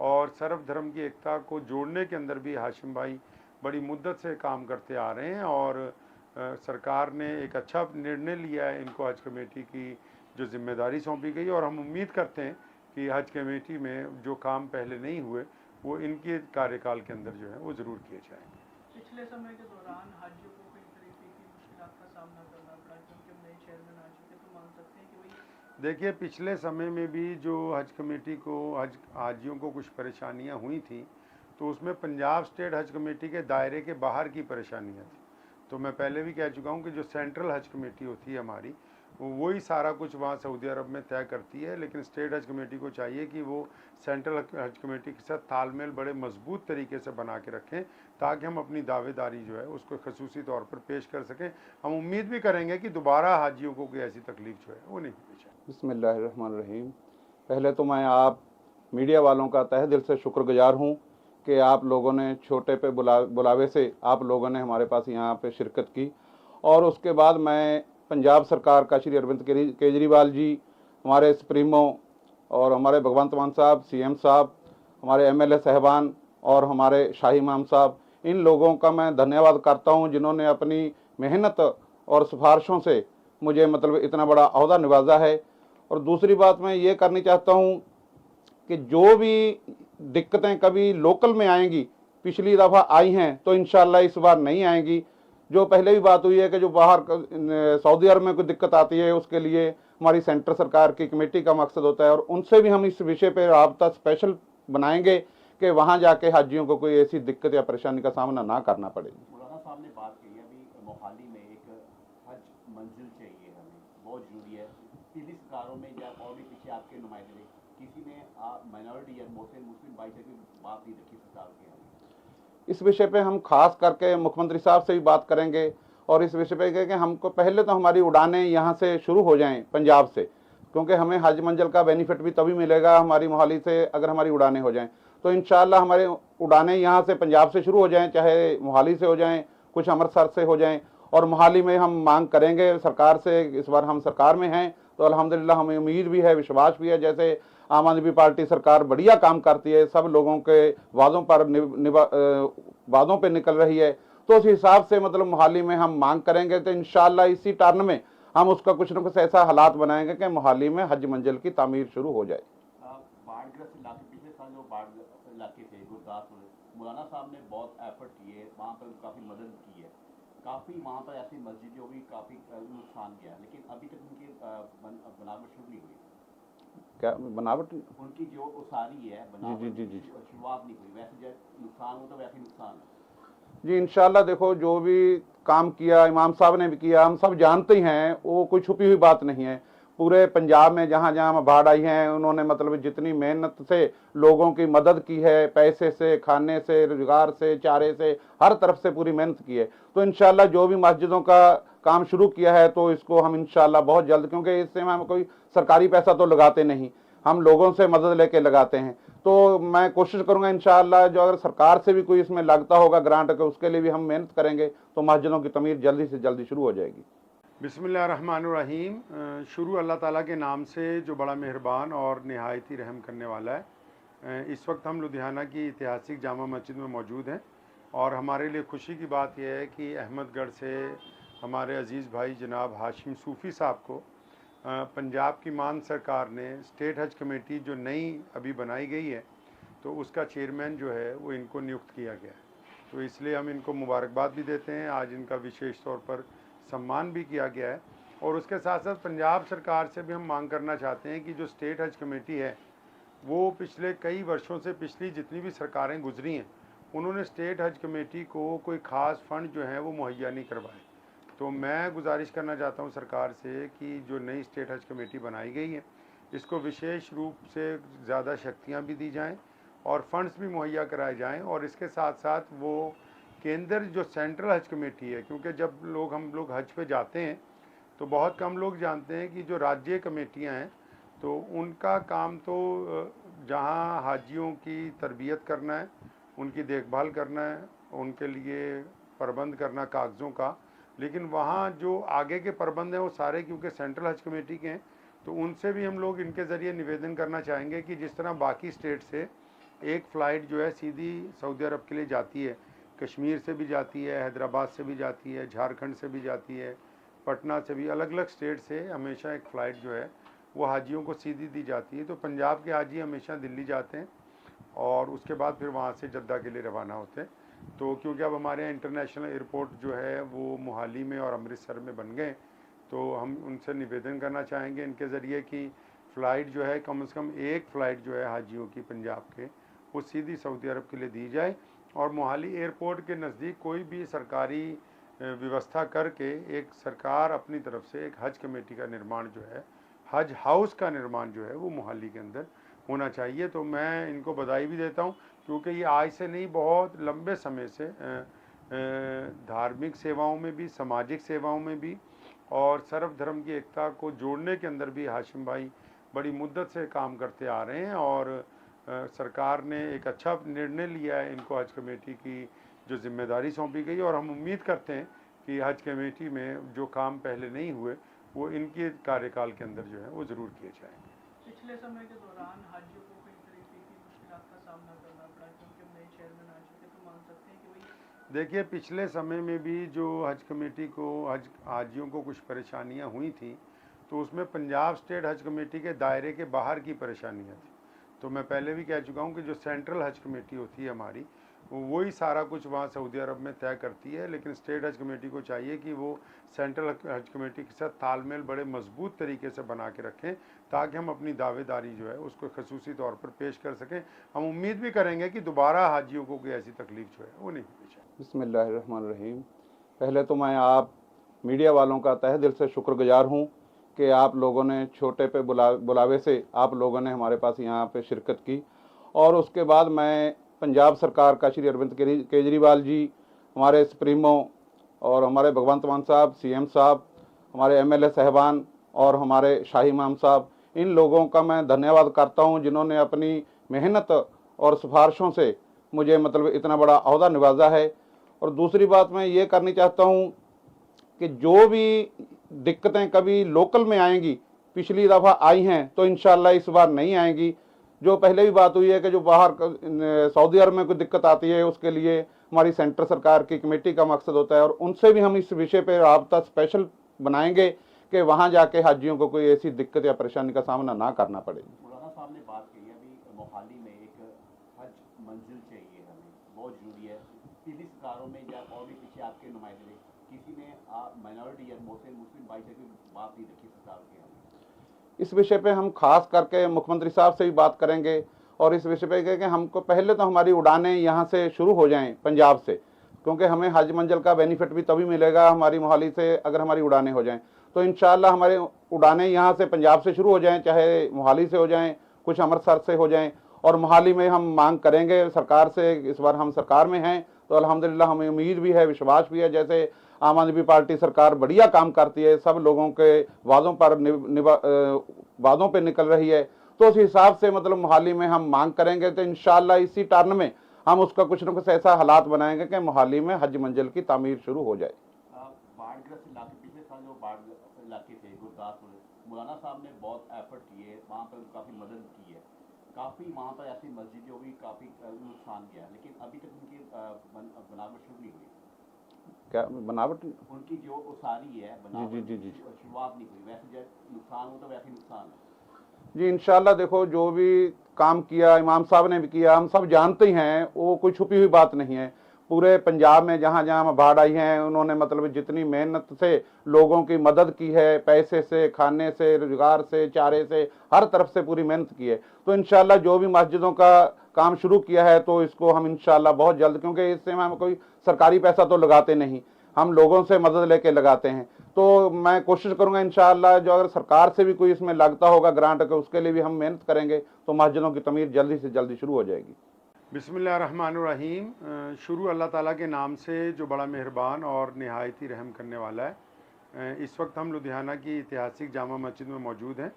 और सर्वधर्म की एकता को जोड़ने के अंदर भी हाशिम भाई बड़ी मुद्दत से काम करते आ रहे हैं, और सरकार ने एक अच्छा निर्णय लिया है, इनको हज कमेटी की जो जिम्मेदारी सौंपी गई, और हम उम्मीद करते हैं कि हज कमेटी में जो काम पहले नहीं हुए वो इनके कार्यकाल के अंदर जो है वो ज़रूर किए जाएंगे। पिछले समय के दौरान हाजियों को कई तरीके की मुश्किलात का सामना करना पड़ा, क्योंकि अब नए चेयरमैन आ चुके, तो मान सकते हैं कि वही देखिए, पिछले समय में भी जो हज कमेटी को हाजियों को कुछ परेशानियां हुई थी, तो उसमें पंजाब स्टेट हज कमेटी के दायरे के बाहर की परेशानियां थी। तो मैं पहले भी कह चुका हूं कि जो सेंट्रल हज कमेटी होती है हमारी, वही सारा कुछ वहाँ सऊदी अरब में तय करती है, लेकिन स्टेट हज कमेटी को चाहिए कि वो सेंट्रल हज कमेटी के साथ तालमेल बड़े मजबूत तरीके से बना के रखें, ताकि हम अपनी दावेदारी जो है उसको खसूसी तौर पर पेश कर सकें। हम उम्मीद भी करेंगे कि दोबारा हाजियों को कोई ऐसी तकलीफ जो है वो नहीं होनी चाहिए। बिस्मिल्लाहिर्रहमानिर्रहीम। पहले तो मैं आप मीडिया वालों का तहे दिल से शुक्रगुजार हूँ कि आप लोगों ने छोटे पे बुलावे से आप लोगों ने हमारे पास यहाँ पे शिरकत की, और उसके बाद मैं पंजाब सरकार का श्री अरविंद केजरीवाल जी, हमारे सुप्रीमो और हमारे भगवंत मान साहब, सीएम साहब, हमारे एमएलए साहबान और हमारे शाही इमाम साहब, इन लोगों का मैं धन्यवाद करता हूं, जिन्होंने अपनी मेहनत और सिफारिशों से मुझे मतलब इतना बड़ा ओहदा निभाजा है। और दूसरी बात मैं ये करनी चाहता हूँ कि जो भी दिक्कतें कभी लोकल में आएंगी, पिछली दफ़ा आई हैं तो इंशाल्लाह इस बार नहीं आएंगी। जो पहले भी बात हुई है कि जो बाहर सऊदी अरब में कोई दिक्कत आती है उसके लिए हमारी सेंटर सरकार की कमेटी का मकसद होता है, और उनसे भी हम इस विषय पर राब्ता स्पेशल बनाएंगे कि वहाँ जाके हाजियों को कोई ऐसी दिक्कत या परेशानी का सामना ना करना पड़े। मौलाना साहब ने बात कही अभी मोहाली में एक हज मंजिल चाहिए हमें, बहुत ज़रूरी है। पिछली सरकारों में या और भी पीछे आपके नुमाइंदे किसी ने माइनॉरिटी या मुस्लिम भाई से भी बात नहीं रखी सरकार के यहाँ। इस विषय पे हम खास करके मुख्यमंत्री साहब से भी बात करेंगे और इस विषय पे कि हमको पहले तो हमारी उड़ानें यहाँ से शुरू हो जाएं पंजाब से, क्योंकि हमें हज मंजिल का बेनिफिट भी तभी मिलेगा हमारी मोहाली से अगर हमारी उड़ानें हो जाएं। तो इंशाल्लाह हमारे उड़ानें यहाँ से पंजाब से शुरू हो जाएं, चाहे मोहाली से हो जाएं, कुछ अमृतसर से हो जाएं। और मोहाली में हम मांग करेंगे सरकार से, इस बार हम सरकार में हैं तो अल्हम्दुलिल्लाह हमें उम्मीद भी है, विश्वास भी है। जैसे आम आदमी पार्टी सरकार बढ़िया काम करती है, सब लोगों के वादों पर वादों पे निकल रही है, तो उस हिसाब से मतलब मोहाली में हम मांग करेंगे तो इंशाल्लाह इसी टर्न में हम उसका कुछ न कुछ ऐसा हालात बनाएंगे कि मोहाली में हज मंजिल की तामीर शुरू हो जाए। बाढ़ग्रस्त इलाके, पिछले साल जो बाढ़ इलाके थे गुरदासपुर, मौलाना साहब ने बहुत एफर्ट किए, वहाँ पर काफ़ी मदद की है। काफ़ी वहाँ पर ऐसी मस्जिद जो भी काफ़ी नुकसान गया, लेकिन अभी तक उनकी बनावट शुरू नहीं हुई। क्या बनावट? उनकी जो उसारी है बनावट जी। शुरुआत नहीं हुई। वैसे जब नुकसान हो तो वैसे नुकसान है जी इंशाल्लाह। देखो जो भी काम किया इमाम साहब ने भी किया, हम सब जानते ही हैं, वो कोई छुपी हुई बात नहीं है। पूरे पंजाब में जहाँ जहाँ बाढ़ आई है उन्होंने मतलब जितनी मेहनत से लोगों की मदद की है, पैसे से, खाने से, रोजगार से, चारे से, हर तरफ से पूरी मेहनत की है। तो इंशाल्लाह जो भी मस्जिदों का काम शुरू किया है तो इसको हम इंशाल्लाह बहुत जल्द, क्योंकि इससे हम कोई सरकारी पैसा तो लगाते नहीं, हम लोगों से मदद लेके लगाते हैं। तो मैं कोशिश करूंगा इंशाअल्लाह जो अगर सरकार से भी कोई इसमें लगता होगा ग्रांट का, उसके लिए भी हम मेहनत करेंगे तो मस्जिदों की तमीर जल्दी से जल्दी शुरू हो जाएगी। बिस्मिल्लाहिर्रहमानिर्रहीम। शुरू अल्लाह ताला के नाम से जो बड़ा मेहरबान और नहायत ही रहम करने वाला है। इस वक्त हम लुधियाना की ऐतिहासिक जामा मस्जिद में मौजूद हैं और हमारे लिए खुशी की बात यह है कि अहमदगढ़ से हमारे अज़ीज़ भाई जनाब हाशिम सूफ़ी साहब को पंजाब की मान सरकार ने स्टेट हज कमेटी जो नई अभी बनाई गई है तो उसका चेयरमैन जो है वो इनको नियुक्त किया गया है। तो इसलिए हम इनको मुबारकबाद भी देते हैं, आज इनका विशेष तौर पर सम्मान भी किया गया है। और उसके साथ साथ पंजाब सरकार से भी हम मांग करना चाहते हैं कि जो स्टेट हज कमेटी है वो पिछले कई वर्षों से, पिछली जितनी भी सरकारें गुजरी हैं, उन्होंने स्टेट हज कमेटी को कोई ख़ास फंड जो है वो मुहैया नहीं करवाए। तो मैं गुजारिश करना चाहता हूं सरकार से कि जो नई स्टेट हज कमेटी बनाई गई है इसको विशेष रूप से ज़्यादा शक्तियां भी दी जाएं और फंड्स भी मुहैया कराए जाएं। और इसके साथ साथ वो केंद्र जो सेंट्रल हज कमेटी है, क्योंकि जब हम लोग हज पे जाते हैं तो बहुत कम लोग जानते हैं कि जो राज्य कमेटियां हैं तो उनका काम तो जहां हाजियों की तरबियत करना है, उनकी देखभाल करना है, उनके लिए प्रबंध करना कागज़ों का, लेकिन वहाँ जो आगे के प्रबंध हैं वो सारे क्योंकि सेंट्रल हज कमेटी के हैं। तो उनसे भी हम लोग इनके ज़रिए निवेदन करना चाहेंगे कि जिस तरह बाकी स्टेट से एक फ़्लाइट जो है सीधी सऊदी अरब के लिए जाती है, कश्मीर से भी जाती है, हैदराबाद से भी जाती है, झारखंड से भी जाती है, पटना से भी, अलग अलग स्टेट से हमेशा एक फ़्लाइट जो है वो हाजियों को सीधी दी जाती है। तो पंजाब के हाजी हमेशा दिल्ली जाते हैं और उसके बाद फिर वहाँ से जद्दा के लिए रवाना होते हैं। तो क्योंकि अब हमारे यहाँ इंटरनेशनल एयरपोर्ट जो है वो मोहाली में और अमृतसर में बन गए, तो हम उनसे निवेदन करना चाहेंगे इनके ज़रिए कि फ़्लाइट जो है कम से कम एक फ़्लाइट जो है हाजियों की पंजाब के वो सीधी सऊदी अरब के लिए दी जाए और मोहाली एयरपोर्ट के नज़दीक कोई भी सरकारी व्यवस्था करके एक सरकार अपनी तरफ से एक हज कमेटी का निर्माण जो है, हज हाउस का निर्माण जो है वो मोहाली के अंदर होना चाहिए। तो मैं इनको बधाई भी देता हूँ क्योंकि ये आज से नहीं, बहुत लंबे समय से धार्मिक सेवाओं में भी, सामाजिक सेवाओं में भी और सर्वधर्म की एकता को जोड़ने के अंदर भी हाशिम भाई बड़ी मुद्दत से काम करते आ रहे हैं। और सरकार ने एक अच्छा निर्णय लिया है, इनको हज कमेटी की जो जिम्मेदारी सौंपी गई और हम उम्मीद करते हैं कि हज कमेटी में जो काम पहले नहीं हुए वो इनके कार्यकाल के अंदर जो है वो ज़रूर किए जाएंगे। पिछले समय के दौरान हाजियों को कई तरीके की मुश्किलात का सामना करना पड़ा क्योंकि नए चेयरमैन आ चुके, तो मान सकते हैं कि वही देखिए, पिछले समय में भी जो हज कमेटी को हज हाजियों को कुछ परेशानियां हुई थी, तो उसमें पंजाब स्टेट हज कमेटी के दायरे के बाहर की परेशानियां थी। तो मैं पहले भी कह चुका हूं कि जो सेंट्रल हज कमेटी होती है हमारी, वही सारा कुछ वहाँ सऊदी अरब में तय करती है, लेकिन स्टेट हज कमेटी को चाहिए कि वो सेंट्रल हज कमेटी के साथ तालमेल बड़े मजबूत तरीके से बना के रखें, ताकि हम अपनी दावेदारी जो है उसको खसूसी तौर पर पेश कर सकें। हम उम्मीद भी करेंगे कि दोबारा हाजियों को कोई ऐसी तकलीफ जो है वो नहीं होनी चाहिए। बिस्मिल्लाहिर्रहमानिर्रहीम। पहले तो मैं आप मीडिया वालों का तहे दिल से शुक्रगुजार हूँ कि आप लोगों ने छोटे पे बुलावे से आप लोगों ने हमारे पास यहाँ पे शिरकत की। और उसके बाद मैं पंजाब सरकार का श्री अरविंद केजरीवाल जी, हमारे सुप्रीमो और हमारे भगवंत मान साहब, सीएम साहब, हमारे एमएलए साहबान और हमारे शाही इमाम साहब, इन लोगों का मैं धन्यवाद करता हूँ जिन्होंने अपनी मेहनत और सिफारिशों से मुझे मतलब इतना बड़ा ओहदा निभाजा है। और दूसरी बात मैं ये करनी चाहता हूँ कि जो भी दिक्कतें कभी लोकल में आएंगी, पिछली दफ़ा आई हैं तो इंशाल्लाह इस बार नहीं आएंगी। जो पहले भी बात हुई है कि जो बाहर सऊदी अरब में कोई दिक्कत आती है उसके लिए हमारी सेंटर सरकार की कमेटी का मकसद होता है, और उनसे भी हम इस विषय पर राब्ता स्पेशल बनाएंगे कि वहाँ जाके हाजियों को कोई ऐसी दिक्कत या परेशानी का सामना ना करना पड़े। मौलाना साहब ने बात कही अभी मोहाली में एक हज मंजिल चाहिए हमें, बहुत जरूरी है। पिछली सरकारों में या और भी पीछे आपके नुमाइंदे किसी ने माइनॉरिटी या मुस्लिम भाई से कोई बात नहीं रखी सरकार के हमें। इस विषय पे हम खास करके मुख्यमंत्री साहब से भी बात करेंगे, और इस विषय पे कि हमको पहले तो हमारी उड़ानें यहाँ से शुरू हो जाएं पंजाब से, क्योंकि हमें हज मंजिल का बेनिफिट भी तभी मिलेगा हमारी मोहाली से अगर हमारी उड़ानें हो जाएं। तो इंशाल्लाह हमारे उड़ानें यहाँ से पंजाब से शुरू हो जाएं, चाहे मोहाली से हो जाएं, कुछ अमृतसर से हो जाएं। और मोहाली में हम मांग करेंगे सरकार से, इस बार हम सरकार में हैं तो अल्हम्दुलिल्लाह हमें उम्मीद भी है, विश्वास भी है, जैसे आम आदमी पार्टी सरकार बढ़िया काम करती है, सब लोगों के वादों पर वादों पे निकल रही है, तो उस हिसाब से मतलब मोहाली में हम मांग करेंगे। तो इंशाल्लाह इसी टर्न में हम उसका कुछ न कुछ ऐसा हालात बनाएंगे कि मोहाली में हज मंजिल की तामीर शुरू हो जाए। बाढ़ग्रस्त इलाके, पिछले साल जो बाढ़ इलाके थे गुरदासपुर, मौलाना साहब ने बहुत एफर्ट किए, वहाँ पर काफ़ी मदद की है। काफ़ी वहाँ पर ऐसी मस्जिद जो भी काफ़ी नुकसान किया, लेकिन अभी तक उनकी बनावट शुरू नहीं हुई। क्या बनावट? उनकी जो उसारी है बनावट जी। शुरुआत नहीं हुई। वैसे जब नुकसान हो तो वैसे नुकसान है जी इंशाल्लाह। देखो, जो भी काम किया इमाम साहब ने भी किया, हम सब जानते ही हैं, वो कोई छुपी हुई बात नहीं है। पूरे पंजाब में जहाँ जहाँ बाढ़ आई है, उन्होंने मतलब जितनी मेहनत से लोगों की मदद की है, पैसे से, खाने से, रोजगार से, चारे से, हर तरफ से पूरी मेहनत की है। तो इंशाल्लाह जो भी मस्जिदों का काम शुरू किया है तो इसको हम इंशाल्लाह बहुत जल्द, क्योंकि इससे हम कोई सरकारी पैसा तो लगाते नहीं, हम लोगों से मदद लेके लगाते हैं। तो मैं कोशिश करूंगा इंशाअल्लाह, जो अगर सरकार से भी कोई इसमें लगता होगा ग्रांट का, उसके लिए भी हम मेहनत करेंगे, तो मस्जिदों की तमीर जल्दी से जल्दी शुरू हो जाएगी। बिस्मिल्लाहिर्रहमानिर्रहीम। शुरू अल्लाह ताला के नाम से जो बड़ा मेहरबान और नहायत ही रहम करने वाला है। इस वक्त हम लुधियाना की ऐतिहासिक जामा मस्जिद में मौजूद हैं,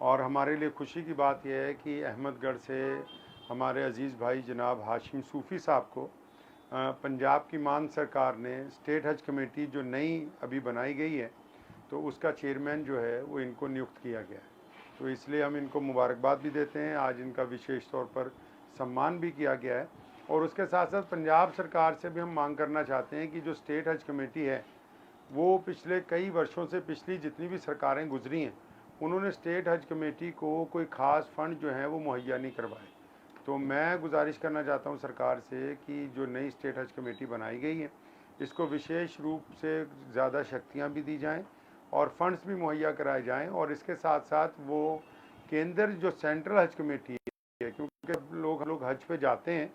और हमारे लिए खुशी की बात यह है कि अहमदगढ़ से हमारे अज़ीज़ भाई जनाब हाशिम सूफ़ी साहब को पंजाब की मान सरकार ने स्टेट हज कमेटी जो नई अभी बनाई गई है, तो उसका चेयरमैन जो है वो इनको नियुक्त किया गया है। तो इसलिए हम इनको मुबारकबाद भी देते हैं, आज इनका विशेष तौर पर सम्मान भी किया गया है। और उसके साथ साथ पंजाब सरकार से भी हम मांग करना चाहते हैं कि जो स्टेट हज कमेटी है, वो पिछले कई वर्षों से, पिछली जितनी भी सरकारें गुजरी हैं, उन्होंने स्टेट हज कमेटी को कोई ख़ास फंड जो है वो मुहैया नहीं करवाए। तो मैं गुजारिश करना चाहता हूं सरकार से कि जो नई स्टेट हज कमेटी बनाई गई है, इसको विशेष रूप से ज़्यादा शक्तियां भी दी जाएं और फंड्स भी मुहैया कराए जाएं। और इसके साथ साथ वो केंद्र जो सेंट्रल हज कमेटी है, क्योंकि हम लोग हज पे जाते हैं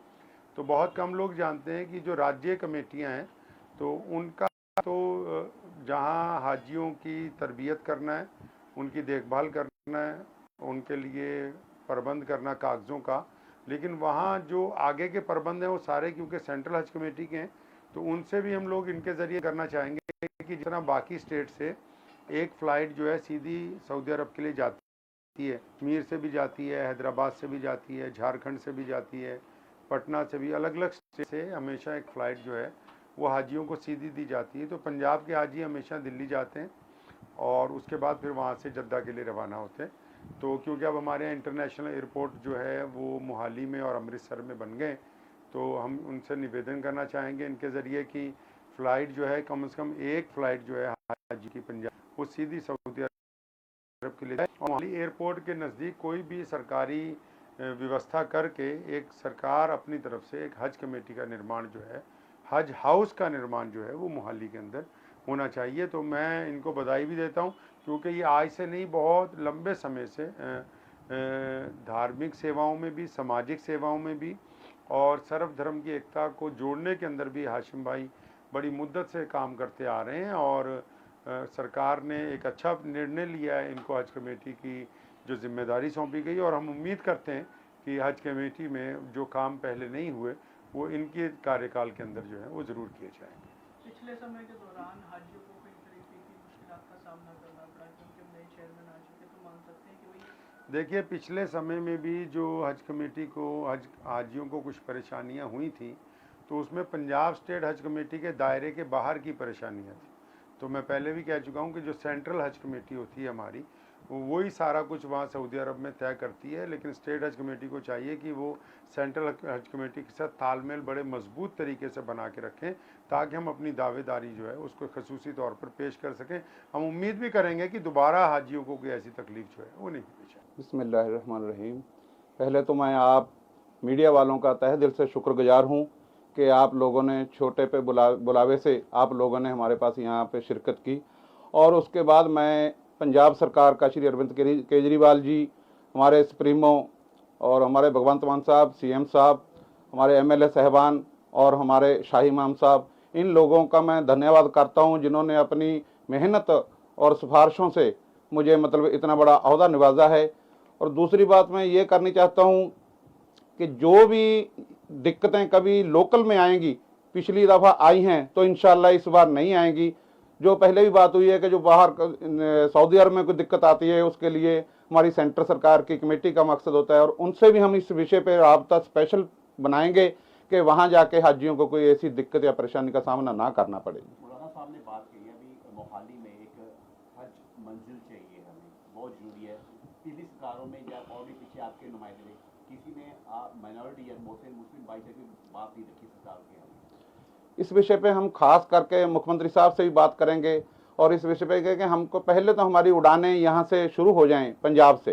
तो बहुत कम लोग जानते हैं कि जो राज्य कमेटियाँ हैं, तो उनका तो जहाँ हाजियों की तरबियत करना है, उनकी देखभाल करना है, उनके लिए प्रबंध करना कागज़ों का, लेकिन वहाँ जो आगे के प्रबंध हैं वो सारे क्योंकि सेंट्रल हज कमेटी के हैं, तो उनसे भी हम लोग इनके ज़रिए करना चाहेंगे कि जितना बाकी स्टेट से एक फ़्लाइट जो है सीधी सऊदी अरब के लिए जाती है, कश्मीर से भी जाती है, हैदराबाद से भी जाती है, झारखंड से भी जाती है, पटना से भी, अलग अलग स्टेट से हमेशा एक फ़्लाइट जो है वो हाजियों को सीधी दी जाती है। तो पंजाब के हाजी हमेशा दिल्ली जाते हैं और उसके बाद फिर वहाँ से जद्दा के लिए रवाना होते हैं। तो क्योंकि अब हमारे यहाँ इंटरनेशनल एयरपोर्ट जो है वो मोहाली में और अमृतसर में बन गए, तो हम उनसे निवेदन करना चाहेंगे इनके ज़रिए कि फ़्लाइट जो है कम से कम एक फ़्लाइट जो है हज की पंजाब वो सीधी सऊदी अरब के लिए जाए और मोहाली एयरपोर्ट के नज़दीक कोई भी सरकारी व्यवस्था करके एक सरकार अपनी तरफ से एक हज कमेटी का निर्माण जो है, हज हाउस का निर्माण जो है वो मोहाली के अंदर होना चाहिए। तो मैं इनको बधाई भी देता हूँ क्योंकि ये आज से नहीं, बहुत लंबे समय से धार्मिक सेवाओं में भी, सामाजिक सेवाओं में भी और सर्वधर्म की एकता को जोड़ने के अंदर भी हाशिम भाई बड़ी मुद्दत से काम करते आ रहे हैं और सरकार ने एक अच्छा निर्णय लिया है, इनको हज कमेटी की जो जिम्मेदारी सौंपी गई और हम उम्मीद करते हैं कि हज कमेटी में जो काम पहले नहीं हुए वो इनके कार्यकाल के अंदर जो है वो ज़रूर किए जाएंगे। पिछले समय के दौरान हाजियों को कई तरीके की मुश्किलात का सामना करना पड़ा क्योंकि अब नए चेयरमैन आ चुके, तो मान सकते हैं कि वही देखिए, पिछले समय में भी जो हज कमेटी को हाजियों को कुछ परेशानियां हुई थी तो उसमें पंजाब स्टेट हज कमेटी के दायरे के बाहर की परेशानियां थी। तो मैं पहले भी कह चुका हूं कि जो सेंट्रल हज कमेटी होती है हमारी, वही सारा कुछ वहाँ सऊदी अरब में तय करती है, लेकिन स्टेट हज कमेटी को चाहिए कि वो सेंट्रल हज कमेटी के साथ तालमेल बड़े मजबूत तरीके से बना के रखें ताकि हम अपनी दावेदारी जो है उसको खसूसी तौर पर पेश कर सकें। हम उम्मीद भी करेंगे कि दोबारा हाजियों को कोई ऐसी तकलीफ जो है वो नहीं पेश आए। बिस्मिल्लाहिर्रहमानिर्रहीम। पहले तो मैं आप मीडिया वालों का तहे दिल से शुक्रगुजार हूँ कि आप लोगों ने छोटे पे बुलावे से आप लोगों ने हमारे पास यहाँ पे शिरकत की। और उसके बाद मैं पंजाब सरकार का श्री अरविंद केजरीवाल जी, हमारे सुप्रीमो और हमारे भगवंत मान साहब, सीएम साहब, हमारे एमएलए साहबान और हमारे शाही इमाम साहब, इन लोगों का मैं धन्यवाद करता हूँ जिन्होंने अपनी मेहनत और सिफारिशों से मुझे मतलब इतना बड़ा अहदा निभाजा है। और दूसरी बात मैं ये करनी चाहता हूँ कि जो भी दिक्कतें कभी लोकल में आएंगी, पिछली दफ़ा आई हैं तो इंशाल्लाह इस बार नहीं आएंगी। जो पहले भी बात हुई है कि जो बाहर सऊदी अरब में कोई दिक्कत आती है उसके लिए हमारी सेंटर सरकार की कमेटी का मकसद होता है और उनसे भी हम इस विषय पर राब्ता स्पेशल बनाएंगे कि वहाँ जाके हाजियों को कोई ऐसी दिक्कत या परेशानी का सामना ना करना पड़े। मौलाना साहब ने बात कही है अभी मोहाली में एक हज मंजिल चाहिए हमें, बहुत ज़रूरी है। पिछली सरकारों में या और भी पीछे आपके नुमाइंदे किसी ने माइनॉरिटी या मुस्लिम भाई से भी बात नहीं रखी सरकार के हमें। इस विषय पे हम खास करके मुख्यमंत्री साहब से भी बात करेंगे और इस विषय पे कि हमको पहले तो हमारी उड़ानें यहाँ से शुरू हो जाएं पंजाब से,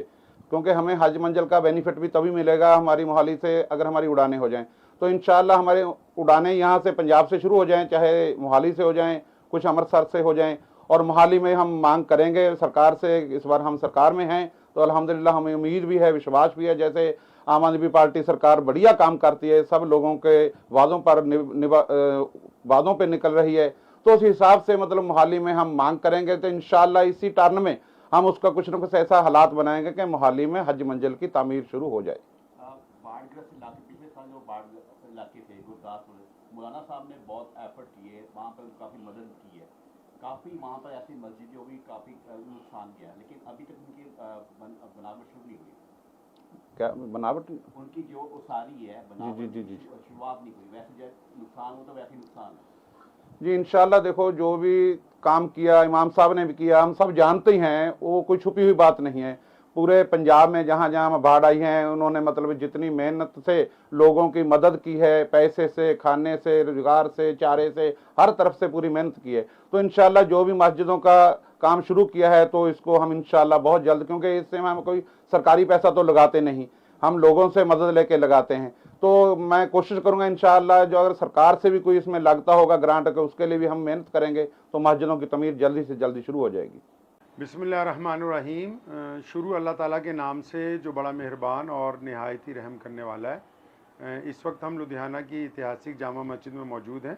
क्योंकि हमें हज मंजिल का बेनिफिट भी तभी मिलेगा हमारी मोहाली से अगर हमारी उड़ानें हो जाएं। तो इंशाअल्लाह हमारे उड़ानें यहाँ से पंजाब से शुरू हो जाएं, चाहे मोहाली से हो जाएं, कुछ अमृतसर से हो जाएं। और मोहाली में हम मांग करेंगे सरकार से, इस बार हम सरकार में हैं तो अल्हम्दुलिल्लाह हमें उम्मीद भी है, विश्वास भी है। जैसे आम आदमी पार्टी सरकार बढ़िया काम करती है, सब लोगों के वादों पर वादों पे निकल रही है, तो उस हिसाब से मतलब मोहाली में हम मांग करेंगे। तो इंशाअल्लाह इसी टर्न में हम उसका कुछ न कुछ ऐसा हालात बनाएंगे कि मोहाली में हज मंजिल की तामीर शुरू हो जाए। बाढ़ग्रस्त इलाके, पिछले साल जो बाढ़ इलाके थे गुरदासपुर, मौलाना साहब ने बहुत एफर्ट किए, वहाँ पर काफ़ी मदद की है। काफ़ी वहाँ पर ऐसी मस्जिद जो भी काफ़ी नुकसान किया, लेकिन अभी तक उनकी बनावट शुरू नहीं हुई। क्या बनावट? उनकी जो उसारी है जी। शुरुआत नहीं हुई। वैसे जब नुकसान हो तो वैसे नुकसान है जी। इंशाल्लाह देखो, जो भी काम किया इमाम साहब ने भी किया, हम सब जानते ही हैं, वो कोई छुपी हुई बात नहीं है। पूरे पंजाब में जहाँ जहाँ बाढ़ आई है उन्होंने मतलब जितनी मेहनत से लोगों की मदद की है, पैसे से, खाने से, रोजगार से, चारे से, हर तरफ से पूरी मेहनत की है। तो इंशाल्लाह जो भी मस्जिदों का काम शुरू किया है तो इसको हम इंशाल्लाह बहुत जल्द, क्योंकि इससे हम कोई सरकारी पैसा तो लगाते नहीं, हम लोगों से मदद लेके लगाते हैं। तो मैं कोशिश करूंगा इंशाअल्लाह जो अगर सरकार से भी कोई इसमें लगता होगा ग्रांट का, उसके लिए भी हम मेहनत करेंगे तो मस्जिदों की तमीर जल्दी से जल्दी शुरू हो जाएगी। बिस्मिल्लाहिर्रहमानिर्रहीम। शुरू अल्लाह ताला के नाम से जो बड़ा मेहरबान और नहायत ही रहम करने वाला है। इस वक्त हम लुधियाना की ऐतिहासिक जामा मस्जिद में मौजूद हैं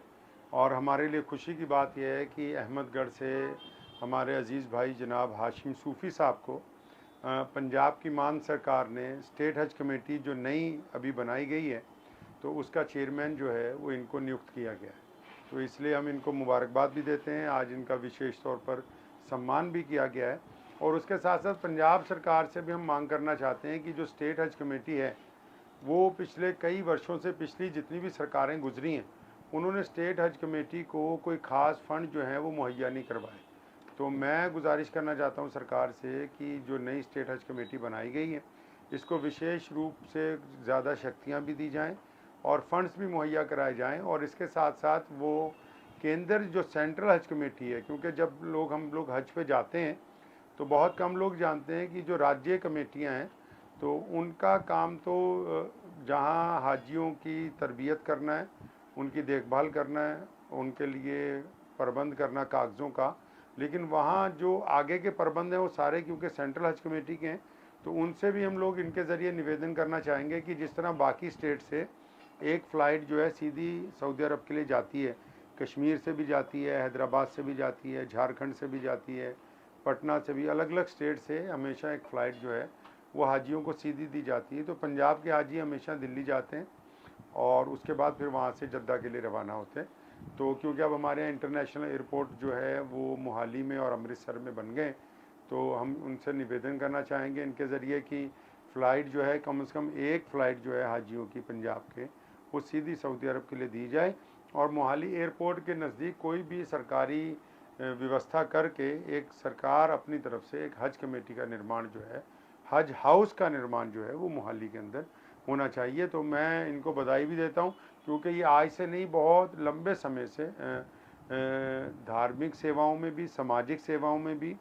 और हमारे लिए खुशी की बात यह है कि अहमदगढ़ से हमारे अज़ीज़ भाई जनाब हाशिम सूफ़ी साहब को पंजाब की मान सरकार ने स्टेट हज कमेटी जो नई अभी बनाई गई है तो उसका चेयरमैन जो है वो इनको नियुक्त किया गया है। तो इसलिए हम इनको मुबारकबाद भी देते हैं, आज इनका विशेष तौर पर सम्मान भी किया गया है। और उसके साथ साथ पंजाब सरकार से भी हम मांग करना चाहते हैं कि जो स्टेट हज कमेटी है वो पिछले कई वर्षों से, पिछली जितनी भी सरकारें गुजरी हैं, उन्होंने स्टेट हज कमेटी को कोई ख़ास फंड जो है वो मुहैया नहीं करवाए। तो मैं गुजारिश करना चाहता हूं सरकार से कि जो नई स्टेट हज कमेटी बनाई गई है इसको विशेष रूप से ज़्यादा शक्तियां भी दी जाएं और फंड्स भी मुहैया कराए जाएं। और इसके साथ साथ वो केंद्र जो सेंट्रल हज कमेटी है, क्योंकि जब हम लोग हज पे जाते हैं तो बहुत कम लोग जानते हैं कि जो राज्य कमेटियां हैं तो उनका काम तो जहां हाजियों की तरबियत करना है, उनकी देखभाल करना है, उनके लिए प्रबंध करना कागज़ों का, लेकिन वहाँ जो आगे के प्रबंध हैं वो सारे क्योंकि सेंट्रल हज कमेटी के हैं। तो उनसे भी हम लोग इनके ज़रिए निवेदन करना चाहेंगे कि जिस तरह बाकी स्टेट से एक फ़्लाइट जो है सीधी सऊदी अरब के लिए जाती है, कश्मीर से भी जाती है, हैदराबाद से भी जाती है, झारखंड से भी जाती है, पटना से भी, अलग अलग स्टेट से हमेशा एक फ़्लाइट जो है वो हाजियों को सीधी दी जाती है। तो पंजाब के हाजी हमेशा दिल्ली जाते हैं और उसके बाद फिर वहाँ से जद्दा के लिए रवाना होते हैं। तो क्योंकि अब हमारे यहाँ इंटरनेशनल एयरपोर्ट जो है वो मोहाली में और अमृतसर में बन गए, तो हम उनसे निवेदन करना चाहेंगे इनके ज़रिए कि फ़्लाइट जो है कम से कम एक फ़्लाइट जो है हाजियों की पंजाब के वो सीधी सऊदी अरब के लिए दी जाए। और मोहाली एयरपोर्ट के नज़दीक कोई भी सरकारी व्यवस्था करके एक सरकार अपनी तरफ से एक हज कमेटी का निर्माण जो है, हज हाउस का निर्माण जो है वो मोहाली के अंदर होना चाहिए। तो मैं इनको बधाई भी देता हूँ क्योंकि ये आज से नहीं, बहुत लंबे समय से धार्मिक सेवाओं में भी, सामाजिक सेवाओं में भी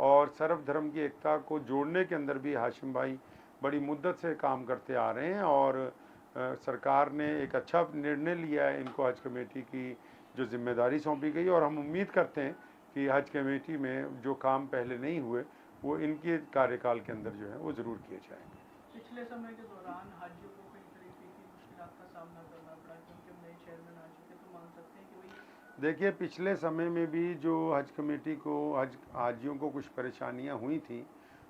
और सर्वधर्म की एकता को जोड़ने के अंदर भी हाशिम भाई बड़ी मुद्दत से काम करते आ रहे हैं। और सरकार ने एक अच्छा निर्णय लिया है, इनको हज कमेटी की जो जिम्मेदारी सौंपी गई, और हम उम्मीद करते हैं कि हज कमेटी में जो काम पहले नहीं हुए वो इनके कार्यकाल के अंदर जो है वो ज़रूर किए जाएंगे। पिछले समय के दौरान हाजियों को कई तरीके की मुश्किलात का सामना करना पड़ा क्योंकि अब नए चेयरमैन आ चुके, तो मान सकते हैं कि वही देखिए पिछले समय में भी जो हज कमेटी को हाजियों को कुछ परेशानियां हुई थी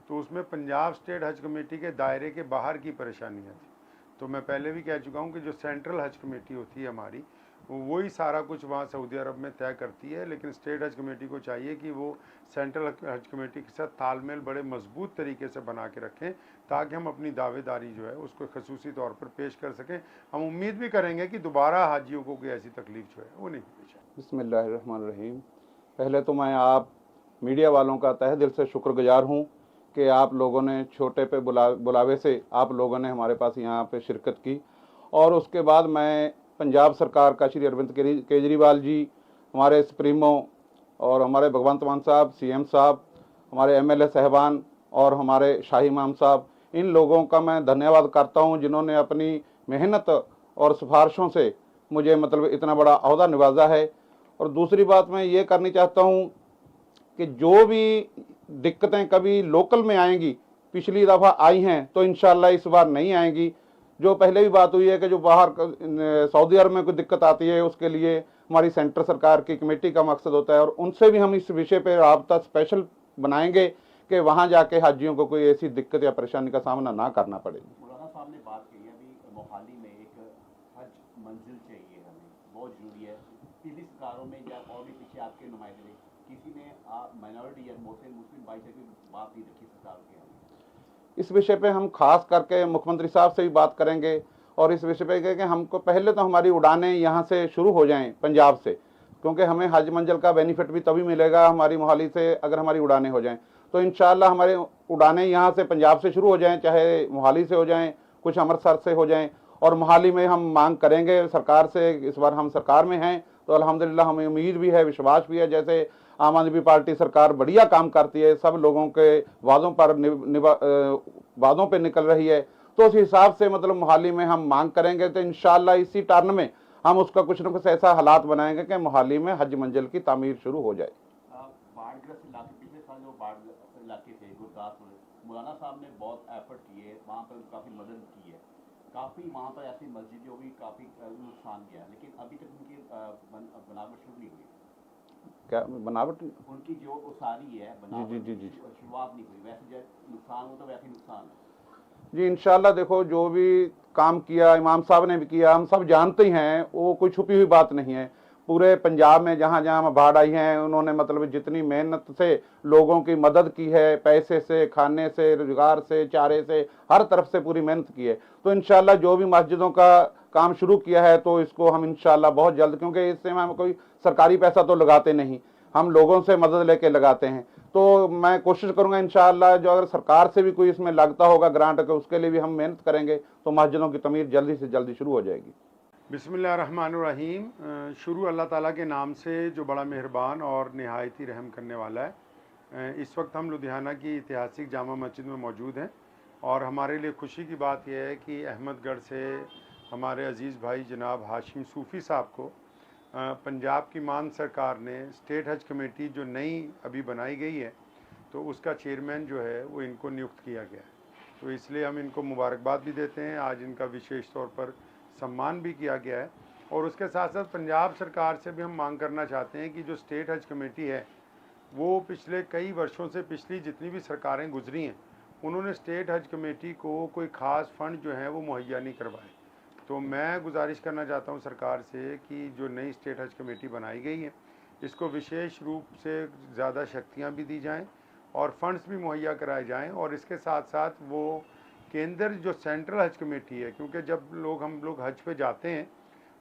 तो उसमें पंजाब स्टेट हज कमेटी के दायरे के बाहर की परेशानियां थी। तो मैं पहले भी कह चुका हूं कि जो सेंट्रल हज कमेटी होती है हमारी, वही सारा कुछ वहाँ सऊदी अरब में तय करती है, लेकिन स्टेट हज कमेटी को चाहिए कि वो सेंट्रल हज कमेटी के साथ तालमेल बड़े मजबूत तरीके से बना के रखें ताकि हम अपनी दावेदारी जो है उसको खसूसी तौर पर पेश कर सकें। हम उम्मीद भी करेंगे कि दोबारा हाजियों को कोई ऐसी तकलीफ जो है वो नहीं होनी चाहिए। बिस्मिल्लाहिर्रहमानिर्रहीम। पहले तो मैं आप मीडिया वालों का तहे दिल से शुक्रगुजार हूँ कि आप लोगों ने छोटे पे बुलावे से आप लोगों ने हमारे पास यहाँ पे शिरकत की। और उसके बाद मैं पंजाब सरकार का श्री अरविंद केजरीवाल जी, हमारे सुप्रीमो और हमारे भगवंत मान साहब, सीएम साहब, हमारे एमएलए साहबान और हमारे शाही इमाम साहब, इन लोगों का मैं धन्यवाद करता हूं जिन्होंने अपनी मेहनत और सिफारिशों से मुझे मतलब इतना बड़ा अहदा निभाजा है। और दूसरी बात मैं ये करनी चाहता हूं कि जो भी दिक्कतें कभी लोकल में आएंगी, पिछली दफ़ा आई हैं तो इंशाल्लाह इस बार नहीं आएंगी। जो पहले भी बात हुई है कि जो बाहर सऊदी अरब में कोई दिक्कत आती है उसके लिए हमारी सेंटर सरकार की कमेटी का मकसद होता है, और उनसे भी हम इस विषय पर राब्ता स्पेशल बनाएंगे कि वहाँ जाके हाजियों को कोई ऐसी दिक्कत या परेशानी का सामना ना करना पड़े। मौलाना साहब ने बात की अभी मोहाली में एक हज मंजिल चाहिए हमें, बहुत ज़रूरी है। पिछली सरकारों में या और भी पीछे आपके नुमाइंदे किसी ने माइनॉरिटी या मुस्लिम भाई से कोई बात नहीं रखी सरकार के हमें। इस विषय पे हम खास करके मुख्यमंत्री साहब से भी बात करेंगे और इस विषय पे कि हमको पहले तो हमारी उड़ानें यहाँ से शुरू हो जाएं पंजाब से, क्योंकि हमें हज मंजिल का बेनिफिट भी तभी मिलेगा हमारी मोहाली से अगर हमारी उड़ानें हो जाएं। तो इंशाल्लाह हमारे उड़ानें यहाँ से पंजाब से शुरू हो जाएं, चाहे मोहाली से हो जाएं, कुछ अमृतसर से हो जाएं। और मोहाली में हम मांग करेंगे सरकार से, इस बार हम सरकार में हैं तो अल्हम्दुलिल्लाह हमें उम्मीद भी है, विश्वास भी है, जैसे आम आदमी पार्टी सरकार बढ़िया काम करती है, सब लोगों के वादों पर वादों पे निकल रही है, तो उस हिसाब से मतलब मोहाली में हम मांग करेंगे। तो इंशाल्लाह इसी टर्न में हम उसका कुछ न कुछ ऐसा हालात बनाएंगे कि मोहाली में हज मंजिल की तामीर शुरू हो जाए। बाढ़ग्रस्त इलाके, पिछले साल जो बाढ़ इलाके थे गुरदासपुर, मौलाना साहब ने बहुत एफर्ट किए, वहाँ पर काफ़ी मदद की है, काफ़ी वहाँ पर ऐसी मस्जिद जो भी काफ़ी नुकसान गया, लेकिन अभी तक उनकी बनावट शुरू नहीं हुई। क्या बनावट? उनकी जो उसारी है बनावट जी शुरुआत नहीं हुई। वैसे जब नुकसान हो तो वैसे नुकसान है जी। इंशाल्लाह देखो जो भी काम किया इमाम साहब ने भी किया, हम सब जानते ही हैं, वो कोई छुपी हुई बात नहीं है। पूरे पंजाब में जहाँ जहाँ बाढ़ आई है उन्होंने मतलब जितनी मेहनत से लोगों की मदद की है, पैसे से, खाने से, रोजगार से, चारे से, हर तरफ से पूरी मेहनत की है। तो इंशाल्लाह जो भी मस्जिदों का काम शुरू किया है तो इसको हम इंशाल्लाह बहुत जल्द, क्योंकि इससे हम कोई सरकारी पैसा तो लगाते नहीं, हम लोगों से मदद लेके लगाते हैं। तो मैं कोशिश करूंगा इंशाअल्लाह जो अगर सरकार से भी कोई इसमें लगता होगा ग्रांट के, उसके लिए भी हम मेहनत करेंगे तो मस्जिदों की तमीर जल्दी से जल्दी शुरू हो जाएगी। बिस्मिल्लाहिर्रहमानिर्रहीम। शुरू अल्लाह ताला के नाम से जो बड़ा मेहरबान और नहायत ही रहम करने वाला है। इस वक्त हम लुधियाना की ऐतिहासिक जामा मस्जिद में मौजूद हैं और हमारे लिए खुशी की बात यह है कि अहमदगढ़ से हमारे अज़ीज़ भाई जनाब हाशिम सूफ़ी साहब को पंजाब की मान सरकार ने स्टेट हज कमेटी जो नई अभी बनाई गई है तो उसका चेयरमैन जो है वो इनको नियुक्त किया गया है। तो इसलिए हम इनको मुबारकबाद भी देते हैं। आज इनका विशेष तौर पर सम्मान भी किया गया है और उसके साथ साथ पंजाब सरकार से भी हम मांग करना चाहते हैं कि जो स्टेट हज कमेटी है वो पिछले कई वर्षों से पिछली जितनी भी सरकारें गुजरी हैं उन्होंने स्टेट हज कमेटी को कोई ख़ास फंड जो है वो मुहैया नहीं करवाए। तो मैं गुजारिश करना चाहता हूं सरकार से कि जो नई स्टेट हज कमेटी बनाई गई है इसको विशेष रूप से ज़्यादा शक्तियां भी दी जाएं और फंड्स भी मुहैया कराए जाएं और इसके साथ साथ वो केंद्र जो सेंट्रल हज कमेटी है, क्योंकि जब हम लोग हज पे जाते हैं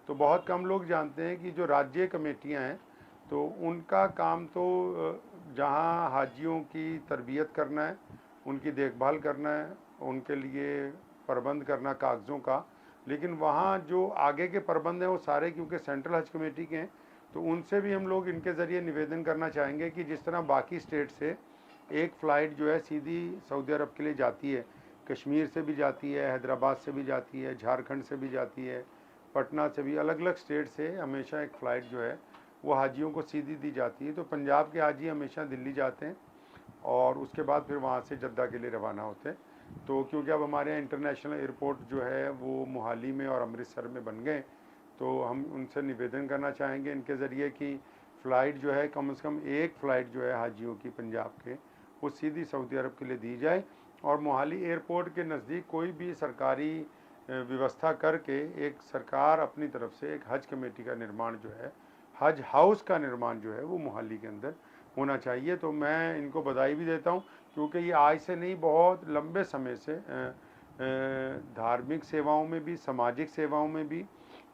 तो बहुत कम लोग जानते हैं कि जो राज्य कमेटियां हैं तो उनका काम तो जहां हाजियों की तरबियत करना है, उनकी देखभाल करना है, उनके लिए प्रबंध करना कागज़ों का, लेकिन वहाँ जो आगे के प्रबंध हैं वो सारे क्योंकि सेंट्रल हज कमेटी के हैं। तो उनसे भी हम लोग इनके ज़रिए निवेदन करना चाहेंगे कि जिस तरह बाकी स्टेट से एक फ़्लाइट जो है सीधी सऊदी अरब के लिए जाती है, कश्मीर से भी जाती है, हैदराबाद से भी जाती है, झारखंड से भी जाती है, पटना से भी, अलग अलग स्टेट से हमेशा एक फ़्लाइट जो है वो हाजियों को सीधी दी जाती है। तो पंजाब के हाजी हमेशा दिल्ली जाते हैं और उसके बाद फिर वहाँ से जद्दा के लिए रवाना होते हैं। तो क्योंकि अब हमारे यहाँ इंटरनेशनल एयरपोर्ट जो है वो मोहाली में और अमृतसर में बन गए, तो हम उनसे निवेदन करना चाहेंगे इनके ज़रिए कि फ़्लाइट जो है कम से कम एक फ़्लाइट जो है हाजियों की पंजाब के वो सीधी सऊदी अरब के लिए दी जाए और मोहाली एयरपोर्ट के नज़दीक कोई भी सरकारी व्यवस्था करके एक सरकार अपनी तरफ से एक हज कमेटी का निर्माण जो है, हज हाउस का निर्माण जो है वो मोहाली के अंदर होना चाहिए। तो मैं इनको बधाई भी देता हूँ क्योंकि ये आज से नहीं बहुत लंबे समय से धार्मिक सेवाओं में भी, सामाजिक सेवाओं में भी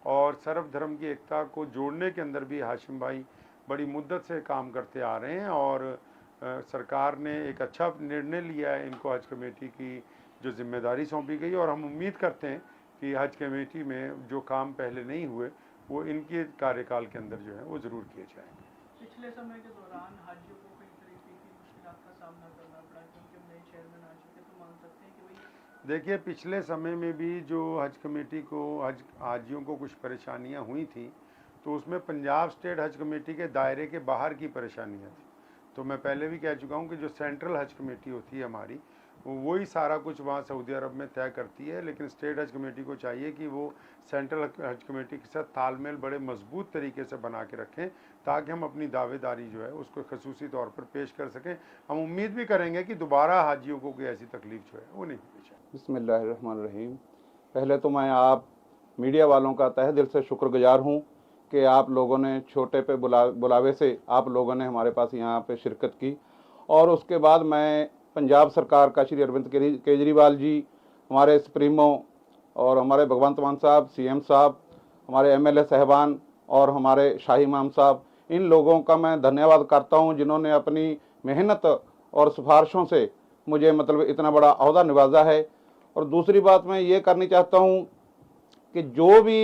और सर्वधर्म की एकता को जोड़ने के अंदर भी हाशिम भाई बड़ी मुद्दत से काम करते आ रहे हैं और सरकार ने एक अच्छा निर्णय लिया है, इनको हज कमेटी की जो जिम्मेदारी सौंपी गई और हम उम्मीद करते हैं कि हज कमेटी में जो काम पहले नहीं हुए वो इनके कार्यकाल के अंदर जो है वो ज़रूर किए जाएंगे। पिछले समय के दौरान हाजियों को कई तरीके की मुश्किलात का सामना करना पड़ा क्योंकि नए चेयरमैन आ चुके, तो मान सकते हैं कि वही देखिए पिछले समय में भी जो हज कमेटी को हाजियों को कुछ परेशानियां हुई थी तो उसमें पंजाब स्टेट हज कमेटी के दायरे के बाहर की परेशानियां थी। तो मैं पहले भी कह चुका हूं कि जो सेंट्रल हज कमेटी होती है हमारी वही सारा कुछ वहाँ सऊदी अरब में तय करती है, लेकिन स्टेट हज कमेटी को चाहिए कि वो सेंट्रल हज कमेटी के साथ तालमेल बड़े मजबूत तरीके से बना के रखें ताकि हम अपनी दावेदारी जो है उसको खसूसी तौर पर पेश कर सकें। हम उम्मीद भी करेंगे कि दोबारा हाजियों को कोई ऐसी तकलीफ जो है वो नहीं होनी चाहिए। बिस्मिल्लाहिर्रहमानिर्रहीम। पहले तो मैं आप मीडिया वालों का तहे दिल से शुक्रगुजार हूँ कि आप लोगों ने छोटे पे बुलावे से आप लोगों ने हमारे पास यहाँ पे शिरकत की और उसके बाद मैं पंजाब सरकार का श्री अरविंद केजरीवाल जी, हमारे सुप्रीमो और हमारे भगवंत मान साहब, सीएम साहब, हमारे एमएलए साहबान और हमारे शाही इमाम साहब, इन लोगों का मैं धन्यवाद करता हूं जिन्होंने अपनी मेहनत और सिफारिशों से मुझे मतलब इतना बड़ा अहदा निभाजा है। और दूसरी बात मैं ये करनी चाहता हूं कि जो भी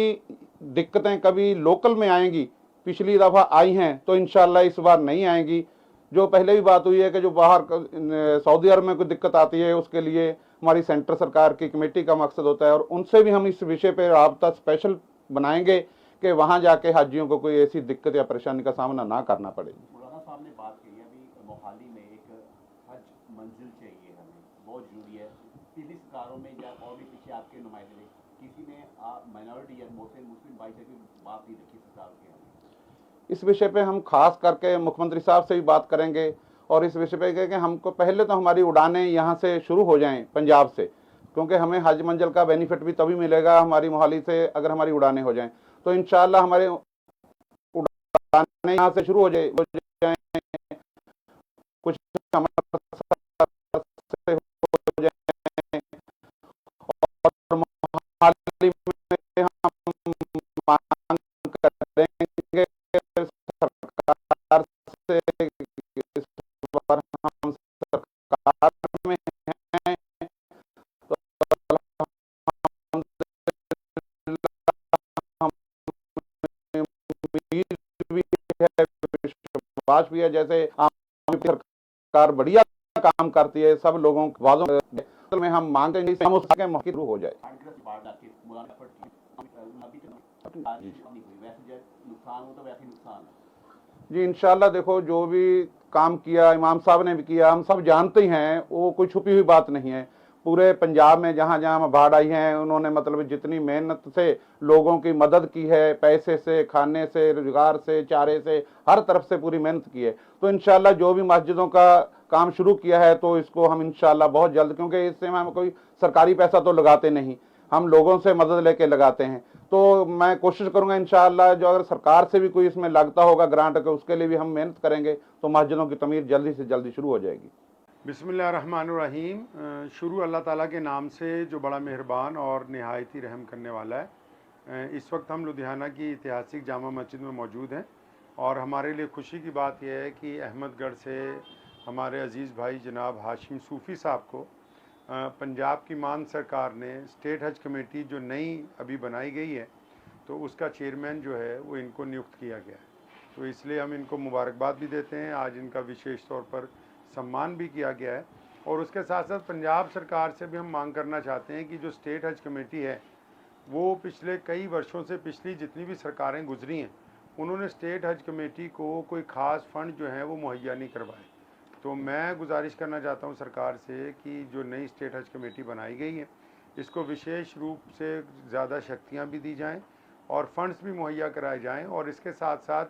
दिक्कतें कभी लोकल में आएंगी, पिछली दफ़ा आई हैं तो इंशाल्लाह इस बार नहीं आएंगी। जो पहले भी बात हुई है कि जो बाहर सऊदी अरब में कोई दिक्कत आती है उसके लिए हमारी सेंटर सरकार की कमेटी का मकसद होता है और उनसे भी हम इस विषय पर राब्ता स्पेशल बनाएंगे कि वहाँ जाके हाजियों को कोई ऐसी दिक्कत या परेशानी का सामना ना करना पड़े। मौलाना साहब ने बात की अभी मोहाली में एक हज मंजिल चाहिए हमें, बहुत जरूरी है। पिछली सरकारों में या और भी पीछे आपके नुमाइंदे किसी ने माइनॉरिटी या मुस्लिम भाई से कोई बात नहीं रखी सरकार के। इस विषय पे हम खास करके मुख्यमंत्री साहब से भी बात करेंगे और इस विषय पे कि हमको पहले तो हमारी उड़ानें यहाँ से शुरू हो जाएं पंजाब से, क्योंकि हमें हज मंजिल का बेनिफिट भी तभी मिलेगा हमारी मोहाली से अगर हमारी उड़ानें हो जाएं। तो इंशाल्लाह हमारे उड़ानें यहाँ से शुरू हो जाए कुछ से हो जाए और मोहाली में हम मांग करेंगे सरकार से, इस बार हम सरकार में हैं तो है जैसे आम सरकार बढ़िया काम करती है, सब लोगों के वादों में हम मांगते हैं कि हम उसके मौके शुरू हो जाए। बाढ़ग्रस्त बाढ़ आके मुलाकात एफर्ट की अभी तक आज नहीं हुई, वैसे जो नुकसान हो तो वैसे नुकसान है जी इंशाल्लाह देखो, जो भी काम किया इमाम साहब ने भी किया, हम सब जानते ही हैं, वो कोई छुपी हुई बात नहीं है। पूरे पंजाब में जहाँ जहाँ बाढ़ आई है, उन्होंने मतलब जितनी मेहनत से लोगों की मदद की है, पैसे से, खाने से, रोजगार से, चारे से, हर तरफ से पूरी मेहनत की है। तो इंशाल्लाह जो भी मस्जिदों का काम शुरू किया है तो इसको हम इंशाल्लाह बहुत जल्द, क्योंकि इससे हम कोई सरकारी पैसा तो लगाते नहीं, हम लोगों से मदद लेके लगाते हैं। तो मैं कोशिश करूंगा इंशाअल्लाह, जो अगर सरकार से भी कोई इसमें लगता होगा ग्रांट का, उसके लिए भी हम मेहनत करेंगे तो मस्जिदों की तमीर जल्दी से जल्दी शुरू हो जाएगी। बिस्मिल्लाहिर्रहमानिर्रहीम। शुरू अल्लाह ताला के नाम से जो बड़ा मेहरबान और नहायती रहम करने वाला है। इस वक्त हम लुधियाना की ऐतिहासिक जामा मस्जिद में मौजूद हैं और हमारे लिए खुशी की बात यह है कि अहमदगढ़ से हमारे अज़ीज़ भाई जनाब हाशिम सूफ़ी साहब को पंजाब की मान सरकार ने स्टेट हज कमेटी जो नई अभी बनाई गई है तो उसका चेयरमैन जो है वो इनको नियुक्त किया गया है। तो इसलिए हम इनको मुबारकबाद भी देते हैं, आज इनका विशेष तौर पर सम्मान भी किया गया है। और उसके साथ साथ पंजाब सरकार से भी हम मांग करना चाहते हैं कि जो स्टेट हज कमेटी है वो पिछले कई वर्षों से, पिछली जितनी भी सरकारें गुजरी हैं, उन्होंने स्टेट हज कमेटी को कोई ख़ास फंड जो है वो मुहैया नहीं करवाए। तो मैं गुजारिश करना चाहता हूँ सरकार से कि जो नई स्टेट हज कमेटी बनाई गई है इसको विशेष रूप से ज़्यादा शक्तियाँ भी दी जाएँ और फंड्स भी मुहैया कराए जाएँ और इसके साथ साथ